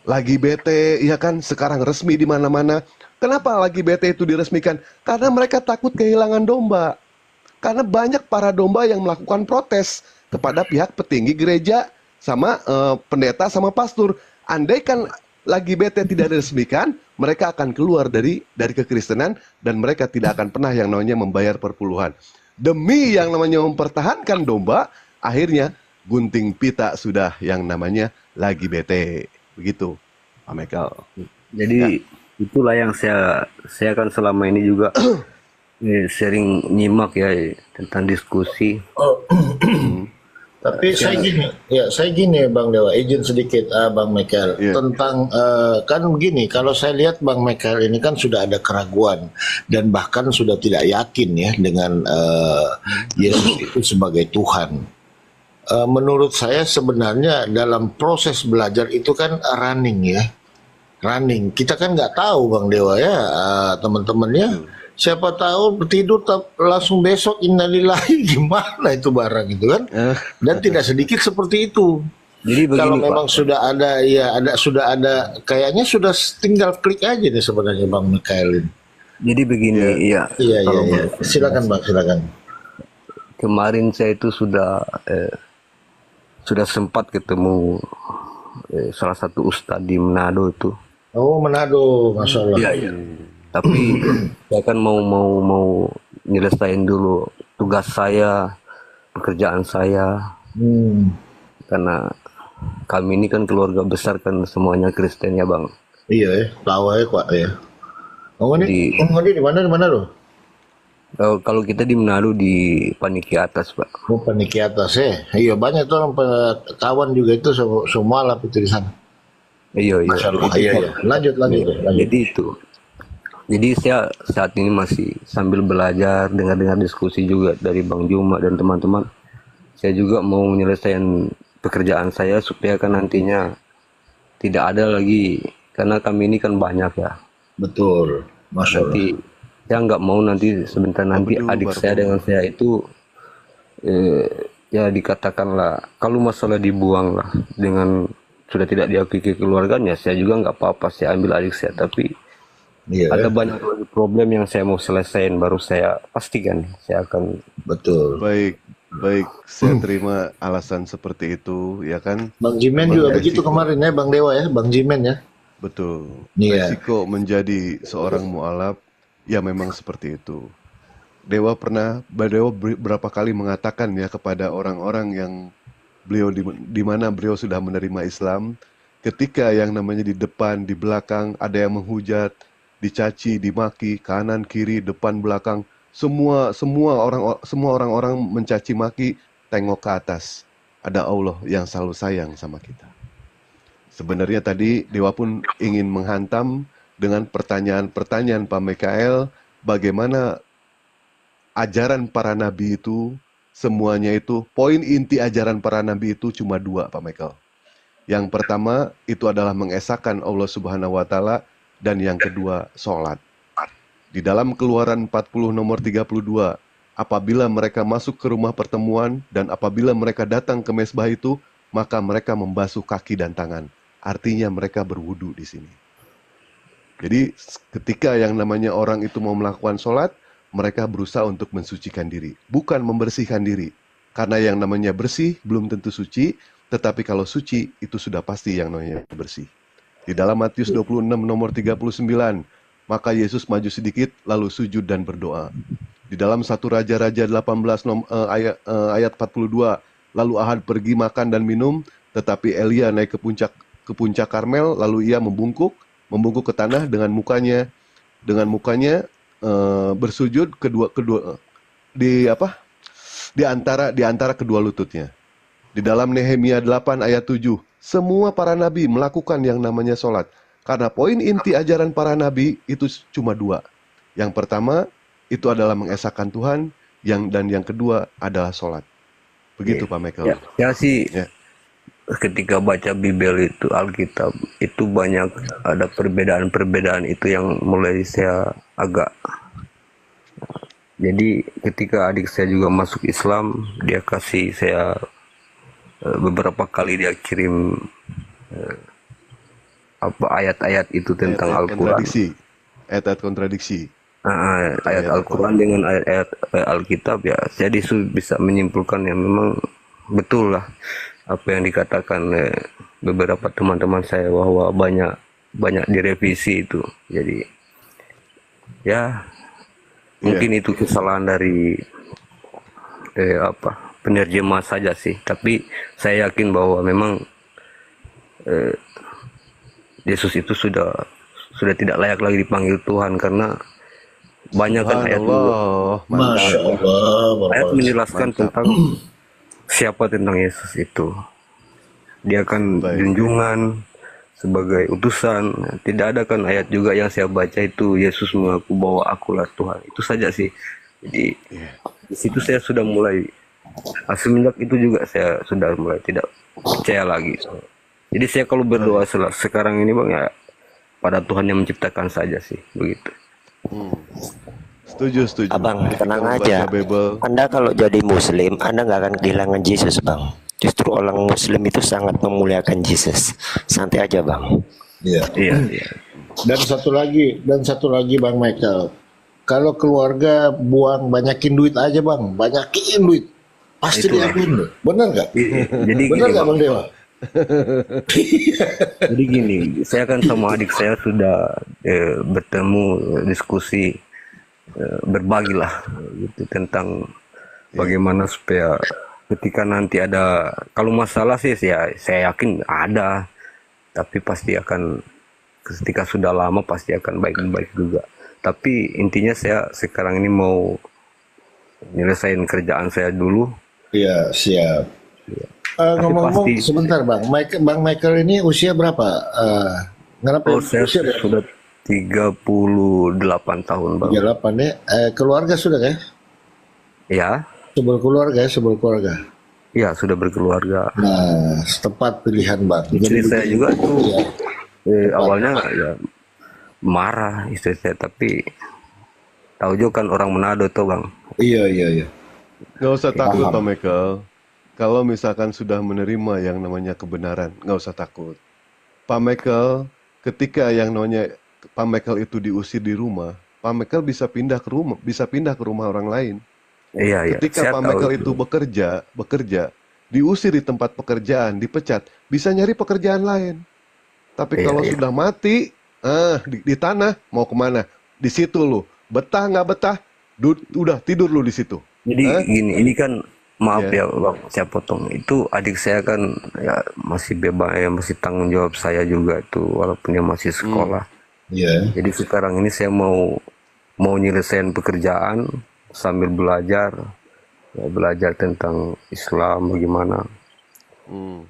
F: Lagi bete, ya kan, sekarang resmi di mana-mana. Kenapa lagi bete itu diresmikan? Karena mereka takut kehilangan domba. Karena banyak para domba yang melakukan protes kepada pihak petinggi gereja sama pendeta sama pastor. Andaikan lagi bete tidak diresmikan, mereka akan keluar dari kekristenan dan mereka tidak akan pernah yang namanya membayar perpuluhan. Demi yang namanya mempertahankan domba, akhirnya gunting pita sudah yang namanya lagi bete. Begitu, Pak Michael.
B: Jadi itulah yang saya kan selama ini juga sering nyimak ya tentang diskusi.
D: Tapi saya gini Bang Dewa, izin sedikit Bang Michael tentang kan begini, kalau saya lihat Bang Michael ini kan sudah ada keraguan dan bahkan sudah tidak yakin ya dengan Yesus itu sebagai Tuhan. Menurut saya sebenarnya dalam proses belajar itu kan running. Kita kan nggak tahu Bang Dewa ya, teman-temannya. Siapa tahu tidur langsung besok innalillahi, gimana itu barang itu kan? Dan tidak sedikit seperti itu.
B: Jadi begini,
D: kalau memang
B: Pak,
D: sudah ada kayaknya sudah tinggal klik aja nih sebenarnya Bang Michael.
B: jadi begini,
D: Iya. Silakan Bang, silakan.
B: kemarin saya itu sudah sempat ketemu salah satu ustadz di Manado itu.
D: Oh, Manado, Masya Allah.
B: Iya. Tapi saya kan mau nyelesain dulu tugas saya, pekerjaan saya. Karena kami ini kan keluarga besar kan semuanya Kristen ya Bang.
D: Iya ya, tahu ya Pak ya.
B: Di-
D: di mana loh?
B: Kalau kita di Manado di Paniki Atas Pak.
D: Oh, Paniki Atas ya. Iya, banyak tuh orang kawan juga itu semua lah itu di sana.
B: Iya.
D: Masya Allah. Iya. Lanjut.
B: Jadi itu. Jadi saya saat ini masih sambil belajar, dengar-dengar diskusi juga dari Bang Juma dan teman-teman. Saya juga mau menyelesaikan pekerjaan saya supaya kan nantinya tidak ada lagi, karena kami ini kan banyak ya.
D: Betul. Masya Allah.
B: Nanti saya nggak mau nanti sebentar nanti
F: Abdu
B: adik saya dengan saya itu ya dikatakanlah kalau masalah dibuang lah dengan sudah tidak diakui ke keluarganya, saya juga nggak apa-apa saya ambil adik saya, tapi
D: Iya,
B: ada banyak lagi problem yang saya mau selesaiin baru saya pastikan saya akan.
D: betul.
F: Baik, baik, saya terima alasan seperti itu, ya kan?
D: Bang Jimen
F: Memang
D: juga begitu
F: resiko,
D: kemarin ya, Bang Dewa ya, Bang Jimen ya.
F: betul.
D: Iya.
F: Resiko menjadi seorang mualaf, ya memang seperti itu. Dewa berapa kali mengatakan ya kepada orang-orang yang di mana beliau sudah menerima Islam, ketika yang namanya di depan, di belakang ada yang menghujat, dicaci, dimaki, kanan, kiri, depan, belakang, semua orang-orang mencaci maki, tengok ke atas. Ada Allah yang selalu sayang sama kita. Sebenarnya tadi Dewa pun ingin menghantam dengan pertanyaan-pertanyaan Pak Mikael, bagaimana ajaran para nabi itu, semuanya itu, poin inti ajaran para nabi itu cuma dua, Pak Michael. Yang pertama itu adalah mengesahkan Allah Subhanahu wa Ta'ala, dan yang kedua sholat. Di dalam Keluaran 40 nomor 32, apabila mereka masuk ke rumah pertemuan dan apabila mereka datang ke mezbah itu, maka mereka membasuh kaki dan tangan. Artinya mereka berwudu di sini. Jadi ketika yang namanya orang itu mau melakukan sholat, mereka berusaha untuk mensucikan diri, bukan membersihkan diri. Karena yang namanya bersih belum tentu suci, tetapi kalau suci itu sudah pasti yang namanya bersih. Di dalam Matius 26 nomor 39, maka Yesus maju sedikit lalu sujud dan berdoa. Di dalam 1 Raja-Raja 18 ayat 42, lalu Ahab pergi makan dan minum, tetapi Elia naik ke puncak Karmel, lalu ia membungkuk ke tanah dengan mukanya bersujud di antara kedua lututnya. Di dalam Nehemia 8 ayat 7, semua para nabi melakukan yang namanya sholat. Karena poin inti ajaran para nabi itu cuma dua. Yang pertama itu adalah mengesahkan Tuhan, dan yang kedua adalah sholat. Begitu Pak Michael.
B: Ya sih.
F: Ya.
B: Ketika baca Bible itu, Alkitab itu banyak ada perbedaan-perbedaan itu yang mulai saya agak. Jadi ketika adik saya juga masuk Islam, dia kasih saya beberapa kali dia kirim ayat-ayat itu tentang Al-Quran.
F: Ayat-ayat kontradiksi.
B: Ayat Al-Quran dengan ayat-ayat Alkitab, ya saya bisa menyimpulkan yang memang betul lah apa yang dikatakan beberapa teman-teman saya bahwa banyak direvisi itu. Jadi ya mungkin itu kesalahan dari penerjemah saja sih, tapi saya yakin bahwa memang Yesus itu sudah tidak layak lagi dipanggil Tuhan, karena banyak kan ayat menjelaskan tentang siapa tentang Yesus itu. Dia kan junjungan sebagai utusan. Tidak ada kan ayat juga yang saya baca itu Yesus mengaku bahwa akulah Tuhan. Itu saja sih. Jadi di situ saya sudah mulai, semenjak itu juga saya sudah mulai tidak percaya lagi. Jadi saya kalau berdoa sekarang ini Bang, ya pada Tuhan yang menciptakan saja sih, begitu.
F: Setuju.
G: Abang, tenang aja. Anda kalau jadi Muslim, Anda nggak akan kehilangan Yesus, Bang. Justru orang Muslim itu sangat memuliakan Yesus. Santai aja, Bang.
D: Iya.
B: Iya.
D: Dan satu lagi Bang Michael. Kalau keluarga buang, banyakin duit aja Bang. Banyakin duit. Pasti diakuin. Benar nggak?
B: Jadi
D: benar nggak Bang Dewa?
B: Jadi gini, saya kan sama adik saya sudah bertemu, diskusi, berbagilah gitu tentang bagaimana supaya ketika nanti ada, kalau masalah sih saya yakin ada, tapi pasti akan ketika sudah lama pasti akan baik-baik juga. Tapi intinya saya sekarang ini mau nyelesain kerjaan saya dulu.
D: Iya, siap. Ngomong-ngomong sebentar Bang Michael ini usia berapa?
B: Saya sudah 38 tahun Bang.
D: 38 ya. Keluarga sudah ya?
B: Ya.
D: Sebuah keluarga.
B: Ya, sudah berkeluarga.
D: Nah, tepat pilihan Bang.
B: Istri saya juga tuh awalnya ya marah istri saya, tapi tahu juga kan orang Manado tuh bang.
D: Iya, iya, iya.
F: Nggak usah takut
D: Paham.
F: Pak Michael. Kalau misalkan sudah menerima yang namanya kebenaran, nggak usah takut. Pak Michael, ketika yang namanya Pak Michael itu diusir di rumah, Pak Michael bisa pindah ke rumah orang lain.
B: Iya, iya,
F: Ketika
B: saya
F: Pak
B: tahu
F: Michael
B: itu.
F: itu bekerja, diusir di tempat pekerjaan, dipecat, bisa nyari pekerjaan lain. Tapi
B: Iya,
F: kalau
B: iya.
F: sudah mati, di tanah, mau kemana? Di situ lu. Betah nggak betah, udah tidur lu di situ.
B: Jadi gini, ini kan maaf
F: Ya.
B: ya bang, saya potong. Itu adik saya kan ya masih bebas ya, masih tanggung jawab saya juga itu, walaupun dia masih sekolah.
D: Iya.
B: Jadi sekarang ini saya mau nyelesain pekerjaan sambil belajar, ya, belajar tentang Islam bagaimana.
F: Hmm.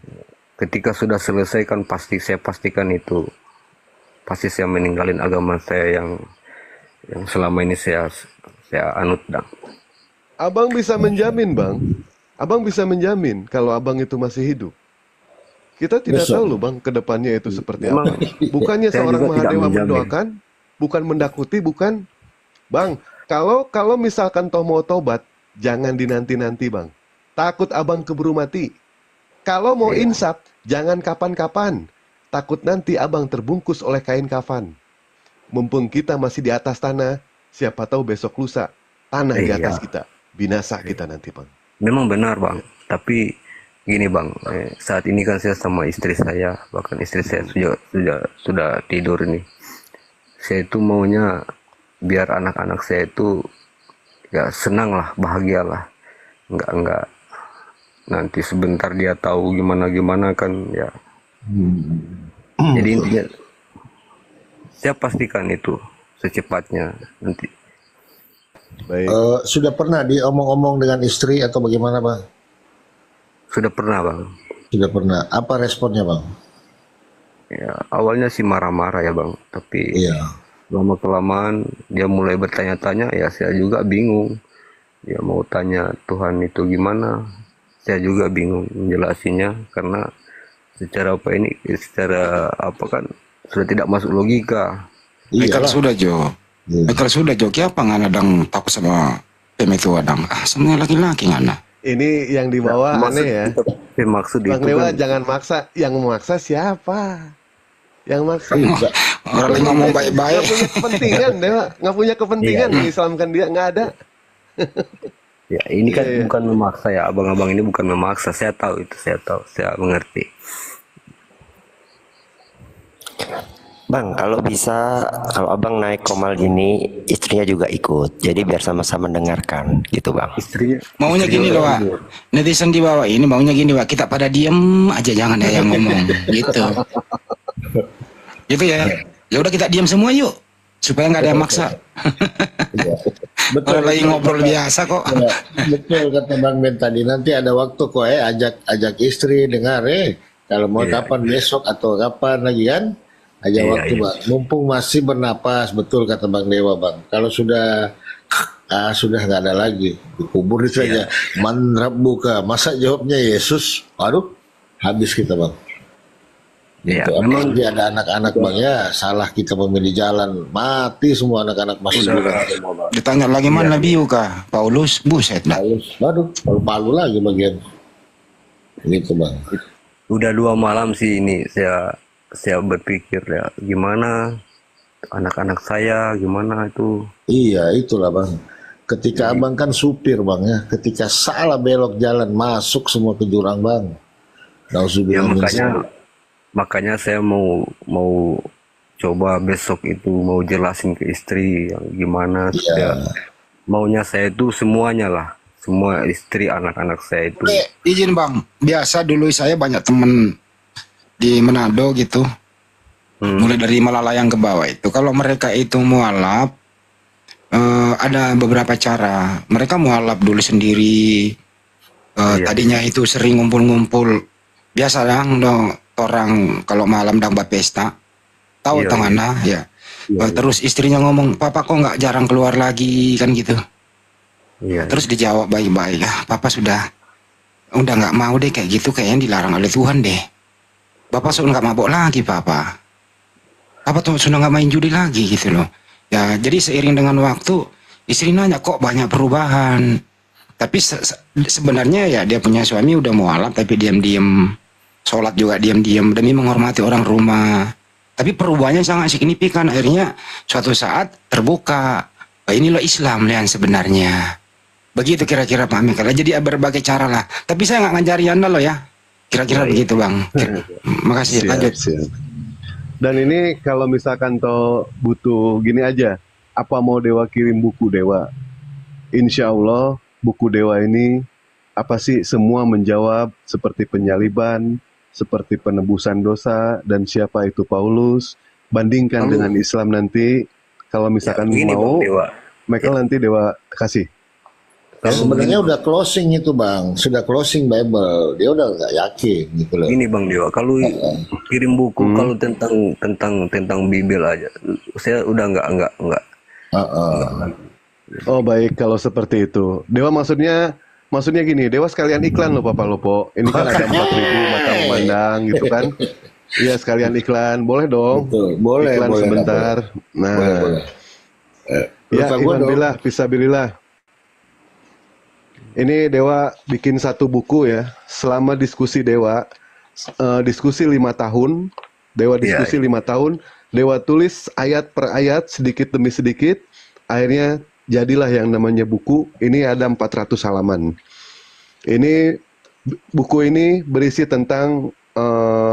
B: Ketika sudah selesai kan saya pastikan itu, pasti saya meninggalin agama saya yang selama ini saya anut dah.
F: Abang bisa menjamin, Bang. Abang bisa menjamin kalau abang itu masih hidup. Kita tidak
D: Besok.
F: tahu loh, Bang, ke depannya itu seperti
B: Memang
F: apa. Bukannya
B: saya
F: seorang
B: juga tidak
F: Mahadewa
B: menjamin.
F: mendoakan, bukan mendakuti, bukan. Bang, kalau misalkan toh mau tobat, jangan dinanti-nanti, Bang. Takut abang keburu mati. Kalau mau
B: Iya.
F: insaf, jangan kapan-kapan. Takut nanti abang terbungkus oleh kain kafan. Mumpung kita masih di atas tanah, siapa tahu besok lusa tanah di atas
B: Iya.
F: kita. Binasa kita nanti, Bang.
B: Memang benar bang, tapi gini bang, saat ini kan saya sama istri saya, bahkan istri saya sudah tidur ini. Saya itu maunya biar anak-anak saya itu ya senang lah, bahagia lah, nggak nanti sebentar dia tahu gimana kan ya. Jadi intinya saya pastikan itu secepatnya nanti.
F: Baik.
D: Sudah pernah diomong-omong dengan istri atau bagaimana, Bang?
B: Sudah pernah bang.
D: Sudah pernah. Apa responnya, Bang?
B: Ya awalnya sih marah-marah ya bang, tapi
D: Iya.
B: lama kelamaan dia mulai bertanya-tanya, ya saya juga bingung. Dia mau tanya Tuhan itu gimana, saya juga bingung menjelasinya karena secara apa kan sudah tidak masuk logika.
E: Michael
D: Iyalah.
E: sudah Jo.
D: Iya.
E: Michael sudah Jo. Kiapa ngana dang takut sama itu adang. Semuanya laki-laki ngana.
F: Ini yang di bawah aneh ya.
B: Maksud
F: Bang
B: itu
F: Dewa
B: kan
F: jangan maksa. Yang memaksa siapa? Yang maksa.
E: Orang yang ngomong baik-baik.
F: Nggak punya kepentingan, Dewa. Nggak punya kepentingan
B: Iya.
F: mengislamkan dia. Nggak ada.
B: ya ini kan
F: Iya, iya.
B: bukan memaksa ya, abang-abang ini bukan memaksa. Saya tahu itu, saya mengerti.
G: Bang, kalau bisa, kalau abang naik komal gini, istrinya juga ikut. Jadi biar sama-sama mendengarkan, gitu bang.
B: Istrinya
E: Maunya gini loh, Pak. Netizen di bawah ini maunya gini, Pak. Kita pada diem aja, jangan ada yang ngomong. Gitu. Gitu ya. Ya udah kita diam semua yuk. Supaya nggak ada yang maksa.
D: Betul.
E: Orang lagi ngobrol biasa kok.
D: Ya, betul kata Bang Ben tadi. Nanti ada waktu kok ajak istri dengar kalau mau kapan besok atau kapan lagi kan? Aja
B: Iya,
D: waktu
B: iya.
D: Bang. Mumpung masih bernapas, betul kata Bang Dewa Bang. Kalau sudah nggak ada lagi, dikubur itu aja. Man rabbuka, masa jawabnya Yesus? Aduh, habis kita Bang.
B: ya
D: Gitu.
B: memang
D: Apalagi ada anak-anak Bang ya, salah kita memilih jalan, mati semua anak-anak masuk juga.
E: Ditanya lagi mana Biu kah? Paulus, buset dah.
D: Waduh, palu lagi bagian. Gitu Bang.
B: udah 2 malam sih ini saya berpikir ya gimana anak-anak saya, gimana itu.
D: Iya, itulah Bang. Ketika Abang kan supir Bang ya, ketika salah belok jalan masuk semua ke jurang Bang.
B: Ya
D: Nauzubillah min
B: makanya saya mau coba besok itu mau jelasin ke istri yang gimana.
D: Iya.
B: Maunya saya itu semuanya lah, semua istri anak-anak saya itu.
E: Izin bang, biasa dulu saya banyak temen di Manado gitu. Mulai dari Malalayang ke bawah itu. Kalau mereka itu mualaf, ada beberapa cara. Mereka mualaf dulu sendiri.
B: Iya.
E: Tadinya itu sering ngumpul-ngumpul. Biasa dong orang kalau malam dang pesta. Tahu
B: Iya,
E: tengana ya. Terus istrinya ngomong, papa kok nggak jarang keluar lagi kan gitu.
B: Iya.
E: Terus dijawab baik-baik, papa udah nggak mau deh kayak gitu, kayaknya dilarang oleh Tuhan deh. Bapak sudah nggak mabok lagi papa. apa tuh sudah nggak main judi lagi gitu loh. Ya jadi seiring dengan waktu istri nanya kok banyak perubahan. Tapi sebenarnya ya dia punya suami udah mualaf tapi diam-diam, sholat juga diam-diam demi menghormati orang rumah. Tapi perubahannya sangat signifikan. Akhirnya suatu saat terbuka, oh, inilah Islam yang sebenarnya. Begitu kira-kira Pak Mikal. Jadi berbagai cara lah. Tapi saya nggak ngajari Anda loh ya. Kira-kira begitu Bang. Makasih. Lanjut.
F: Siap. Dan ini kalau misalkan toh butuh gini aja, apa mau Dewa kirim buku Dewa? Insya Allah buku Dewa ini apa sih semua menjawab seperti penyaliban, seperti penebusan dosa dan siapa itu Paulus. Bandingkan dengan Islam nanti. Kalau misalkan
B: Ya,
F: mau,
B: Bang Dewa.
F: Michael nanti Dewa kasih.
D: Sebenarnya udah closing itu Bang, sudah closing Bible. Dia udah nggak yakin gitu loh.
B: Ini Bang Dewa, kalau kirim buku kalau tentang Bible aja, saya udah nggak.
F: Oh baik kalau seperti itu. Dewa maksudnya gini, Dewa sekalian iklan loh Papa Lopo. Ini kan ada 4.000 mata memandang gitu kan. Iya sekalian iklan, boleh dong.
D: Betul, boleh,
F: iklan
D: boleh,
F: sebentar. Nah,
D: boleh.
F: ya
D: Lupa gua dong.
F: Alhamdulillah, fisabilillah. Ini Dewa bikin satu buku ya. Selama diskusi Dewa, diskusi 5 tahun. Dewa diskusi 5 tahun. Dewa tulis ayat per ayat sedikit demi sedikit. Akhirnya jadilah yang namanya buku. Ini ada 400 halaman. Ini buku ini berisi tentang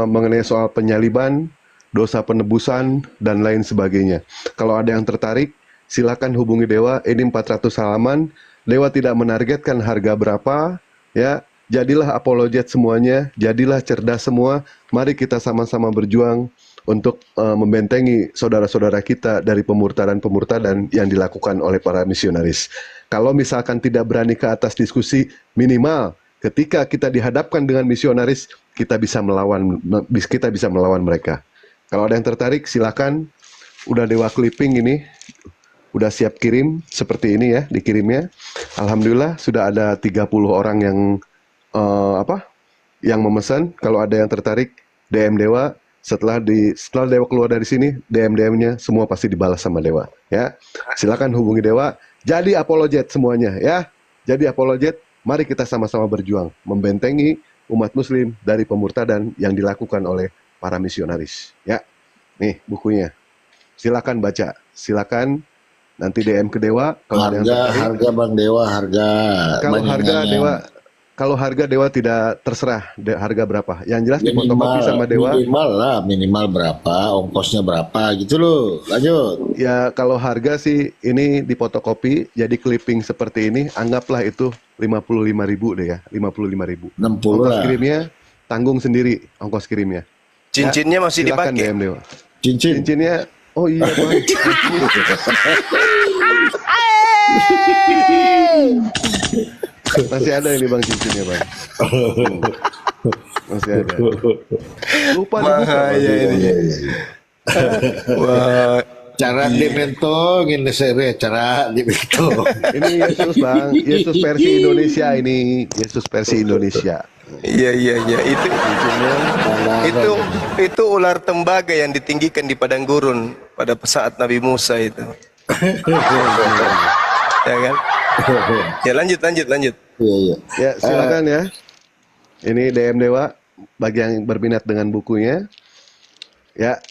F: mengenai soal penyaliban, dosa penebusan dan lain sebagainya. Kalau ada yang tertarik, silakan hubungi Dewa. Ini 400 halaman. Dewa tidak menargetkan harga berapa, ya. Jadilah apologet semuanya, jadilah cerdas semua. Mari kita sama-sama berjuang untuk membentengi saudara-saudara kita dari pemurtadan-pemurtadan yang dilakukan oleh para misionaris. Kalau misalkan tidak berani ke atas diskusi, minimal ketika kita dihadapkan dengan misionaris, kita bisa melawan mereka. Kalau ada yang tertarik, silakan. Udah Dewa clipping ini. Udah siap kirim seperti ini ya, dikirimnya. Alhamdulillah sudah ada 30 orang yang yang memesan. Kalau ada yang tertarik, DM Dewa. Setelah Dewa keluar dari sini, DM-nya semua pasti dibalas sama Dewa. Ya, silakan hubungi Dewa. Jadi apologet semuanya ya. Jadi apologet. Mari kita sama-sama berjuang membentengi umat Muslim dari pemurtadan yang dilakukan oleh para misionaris. Ya, nih bukunya. Silakan baca. Silakan. Nanti DM ke Dewa.
D: Harga Bang Dewa, harga.
F: Kalau harga Dewa tidak terserah harga berapa. Yang jelas di fotokopi sama Dewa.
D: Minimal berapa, ongkosnya berapa gitu loh. Lanjut.
F: Ya kalau harga sih ini di fotokopi jadi clipping seperti ini, anggaplah itu 55.000 deh ya, 55.000.
D: 60
F: ongkos
D: lah.
F: kirimnya tanggung sendiri ongkos kirimnya.
A: Cincinnya
F: ya,
A: masih
F: silakan
A: dipakai.
F: DM Dewa.
D: Cincinnya.
F: Oh iya Bang. Masih ada ini Bang cincinnya Bang. Masih ada. Lupa dibuka.
A: Wah,
D: Cara dimento gini sere, cara dimento.
F: Ini Yesus Bang, Yesus versi Indonesia ini, Yesus versi Indonesia.
A: iya. Itu ular tembaga yang ditinggikan di padang gurun pada saat Nabi Musa itu. Ya kan? Ya lanjut.
D: Iya.
F: Ya silakan ya. Ini DM Dewa bagi yang berminat dengan bukunya. Ya,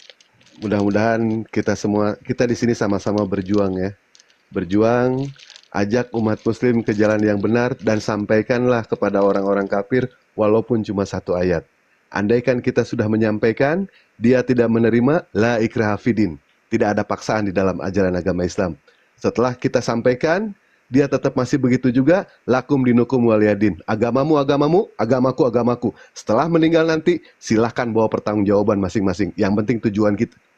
F: mudah-mudahan kita di sini sama-sama berjuang ya. Berjuang, ajak umat Muslim ke jalan yang benar dan sampaikanlah kepada orang-orang kafir walaupun cuma satu ayat. Andaikan kita sudah menyampaikan, dia tidak menerima, la ikraha fidin. Tidak ada paksaan di dalam ajaran agama Islam. Setelah kita sampaikan, dia tetap masih begitu juga, lakum dinukum waliyadin. Agamamu, agamaku. Setelah meninggal nanti, silahkan bawa pertanggungjawaban masing-masing. Yang penting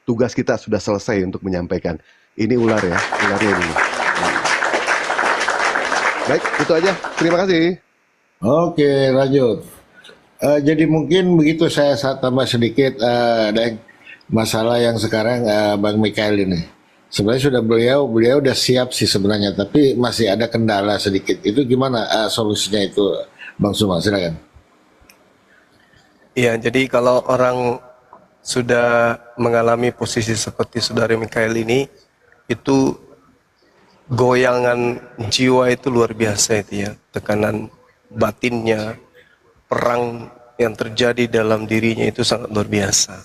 F: tugas kita sudah selesai untuk menyampaikan. Ini ular ya, ularnya ini. Baik, itu aja. Terima kasih.
D: Oke, lanjut. Jadi mungkin begitu saya tambah sedikit, Deng, masalah yang sekarang Bang Mikael ini. Sebenarnya sudah beliau udah siap sih sebenarnya, tapi masih ada kendala sedikit. Itu gimana solusinya itu, Bang Suma? Silakan.
A: Iya, jadi kalau orang sudah mengalami posisi seperti saudara Mikael ini, itu goyangan jiwa itu luar biasa itu ya, tekanan batinnya, perang yang terjadi dalam dirinya itu sangat luar biasa.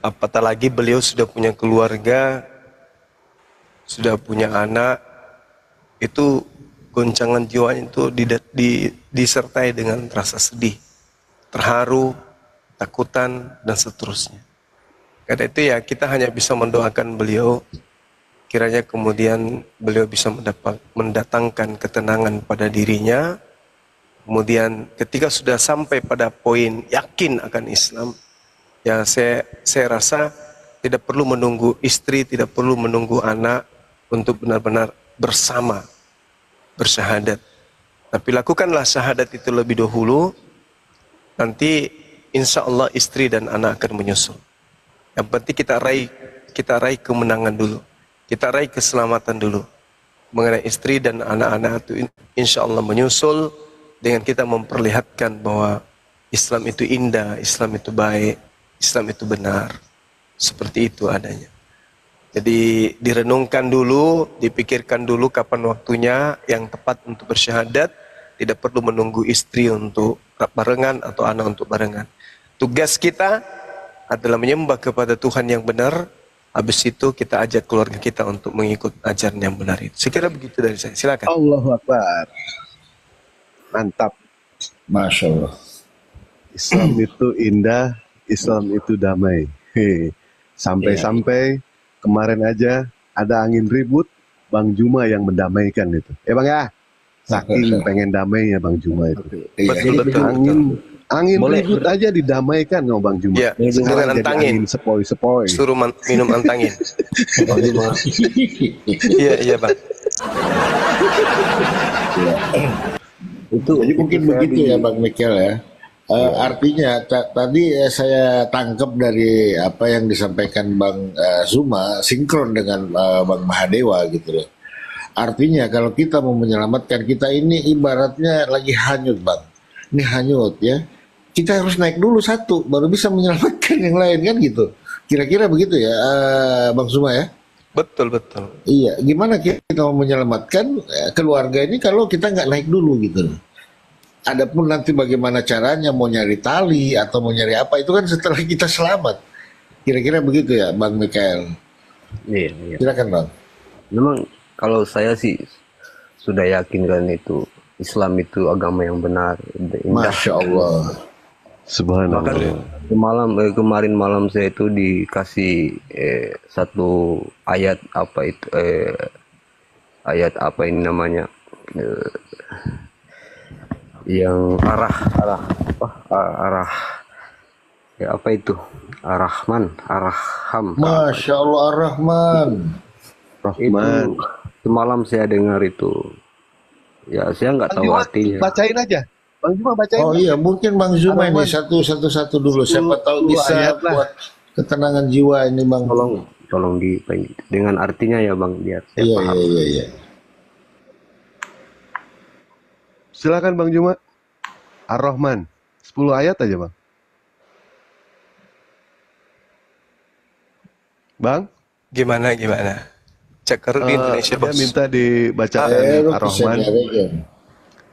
A: Apatah lagi beliau sudah punya keluarga, sudah punya anak, itu goncangan jiwanya itu disertai dengan rasa sedih, terharu, takutan, dan seterusnya. Karena itu ya kita hanya bisa mendoakan beliau, kiranya kemudian beliau bisa mendatangkan ketenangan pada dirinya. Kemudian ketika sudah sampai pada poin yakin akan Islam, ya saya rasa tidak perlu menunggu istri, tidak perlu menunggu anak untuk benar-benar bersama bersyahadat. Tapi lakukanlah syahadat itu lebih dahulu, nanti insya Allah istri dan anak akan menyusul. Yang penting kita raih kemenangan dulu, kita raih keselamatan dulu. Mengenai istri dan anak-anak itu insya Allah menyusul, dengan kita memperlihatkan bahwa Islam itu indah, Islam itu baik, Islam itu benar. Seperti itu adanya. Jadi direnungkan dulu, dipikirkan dulu kapan waktunya yang tepat untuk bersyahadat. Tidak perlu menunggu istri untuk barengan atau anak untuk barengan. Tugas kita adalah menyembah kepada Tuhan yang benar. Habis itu kita ajak keluarga kita untuk mengikut ajaran yang benar itu. Sekira begitu dari saya. Silakan.
F: Allahu Akbar. Mantap.
D: Masya Allah.
F: Islam itu indah, Islam itu damai. Sampai-sampai kemarin aja ada angin ribut, Bang Juma yang mendamaikan itu. Bang ya, saking pengen damai ya Bang Juma itu.
A: Betul.
F: Angin ribut aja didamaikan sama Bang Juma.
A: Iya, dengan antangin.
F: Sepoi-sepoi.
A: Suruh minum antangin.
F: Bang Juma.
A: Iya Bang.
D: Itu jadi mungkin begitu ya Bang Mikel ya. Artinya tadi saya tangkap dari apa yang disampaikan Bang Zuma sinkron dengan Bang Mahadewa gitu loh. Artinya kalau kita mau menyelamatkan, kita ini ibaratnya lagi hanyut Bang. Ini hanyut ya. Kita harus naik dulu satu baru bisa menyelamatkan yang lain kan gitu. Kira-kira begitu ya Bang Zuma ya.
A: Betul.
D: Iya, gimana kita mau menyelamatkan keluarga ini kalau kita nggak naik dulu gitu. Adapun nanti bagaimana caranya, mau nyari tali atau mau nyari apa, itu kan setelah kita selamat. Kira-kira begitu ya Bang Mikael.
B: Iya.
D: Silakan Bang.
B: Memang kalau saya sih sudah yakin kan itu Islam itu agama yang benar, indah.
D: Masya Allah.
B: Bahkan kemarin malam saya itu dikasih satu ayat apa itu ayat apa ini namanya yang arah ya apa itu Ar-Rahman Ar-Raham.
D: Masya Allah Ar-Rahman.
B: Itu semalam saya dengar itu, ya saya nggak tahu artinya.
F: Bacain aja. Bang Juma bacain.
D: Oh iya, mungkin Bang Zuma ini satu dulu. Siapa tahu bisa buat ketenangan jiwa ini Bang.
B: Tolong dengan artinya ya Bang, biar saya paham.
D: Iya.
F: Silakan Bang Juma. Ar-Rahman. 10 ayat aja Bang. Bang?
A: Gimana? Cakar di Indonesia
F: Dia
A: bos.
F: minta dibacakan Ar-Rahman.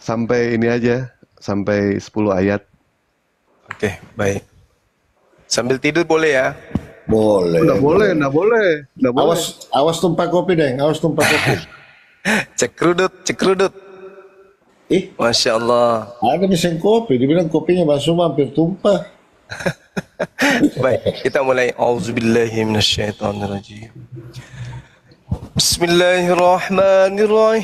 F: Sampai ini aja. Sampai 10 ayat.
A: Oke, baik. Sambil tidur boleh ya?
D: Boleh.
F: Nggak boleh.
D: Awas tumpah kopi deh,
A: Cek kerudut. Masya Allah.
D: Ada mesin kopi, dibilang kopinya Bang Zuma hampir tumpah.
A: Baik, kita mulai. Auzubillahi minasyaitonirrajim. Bismillahirrahmanirrahim.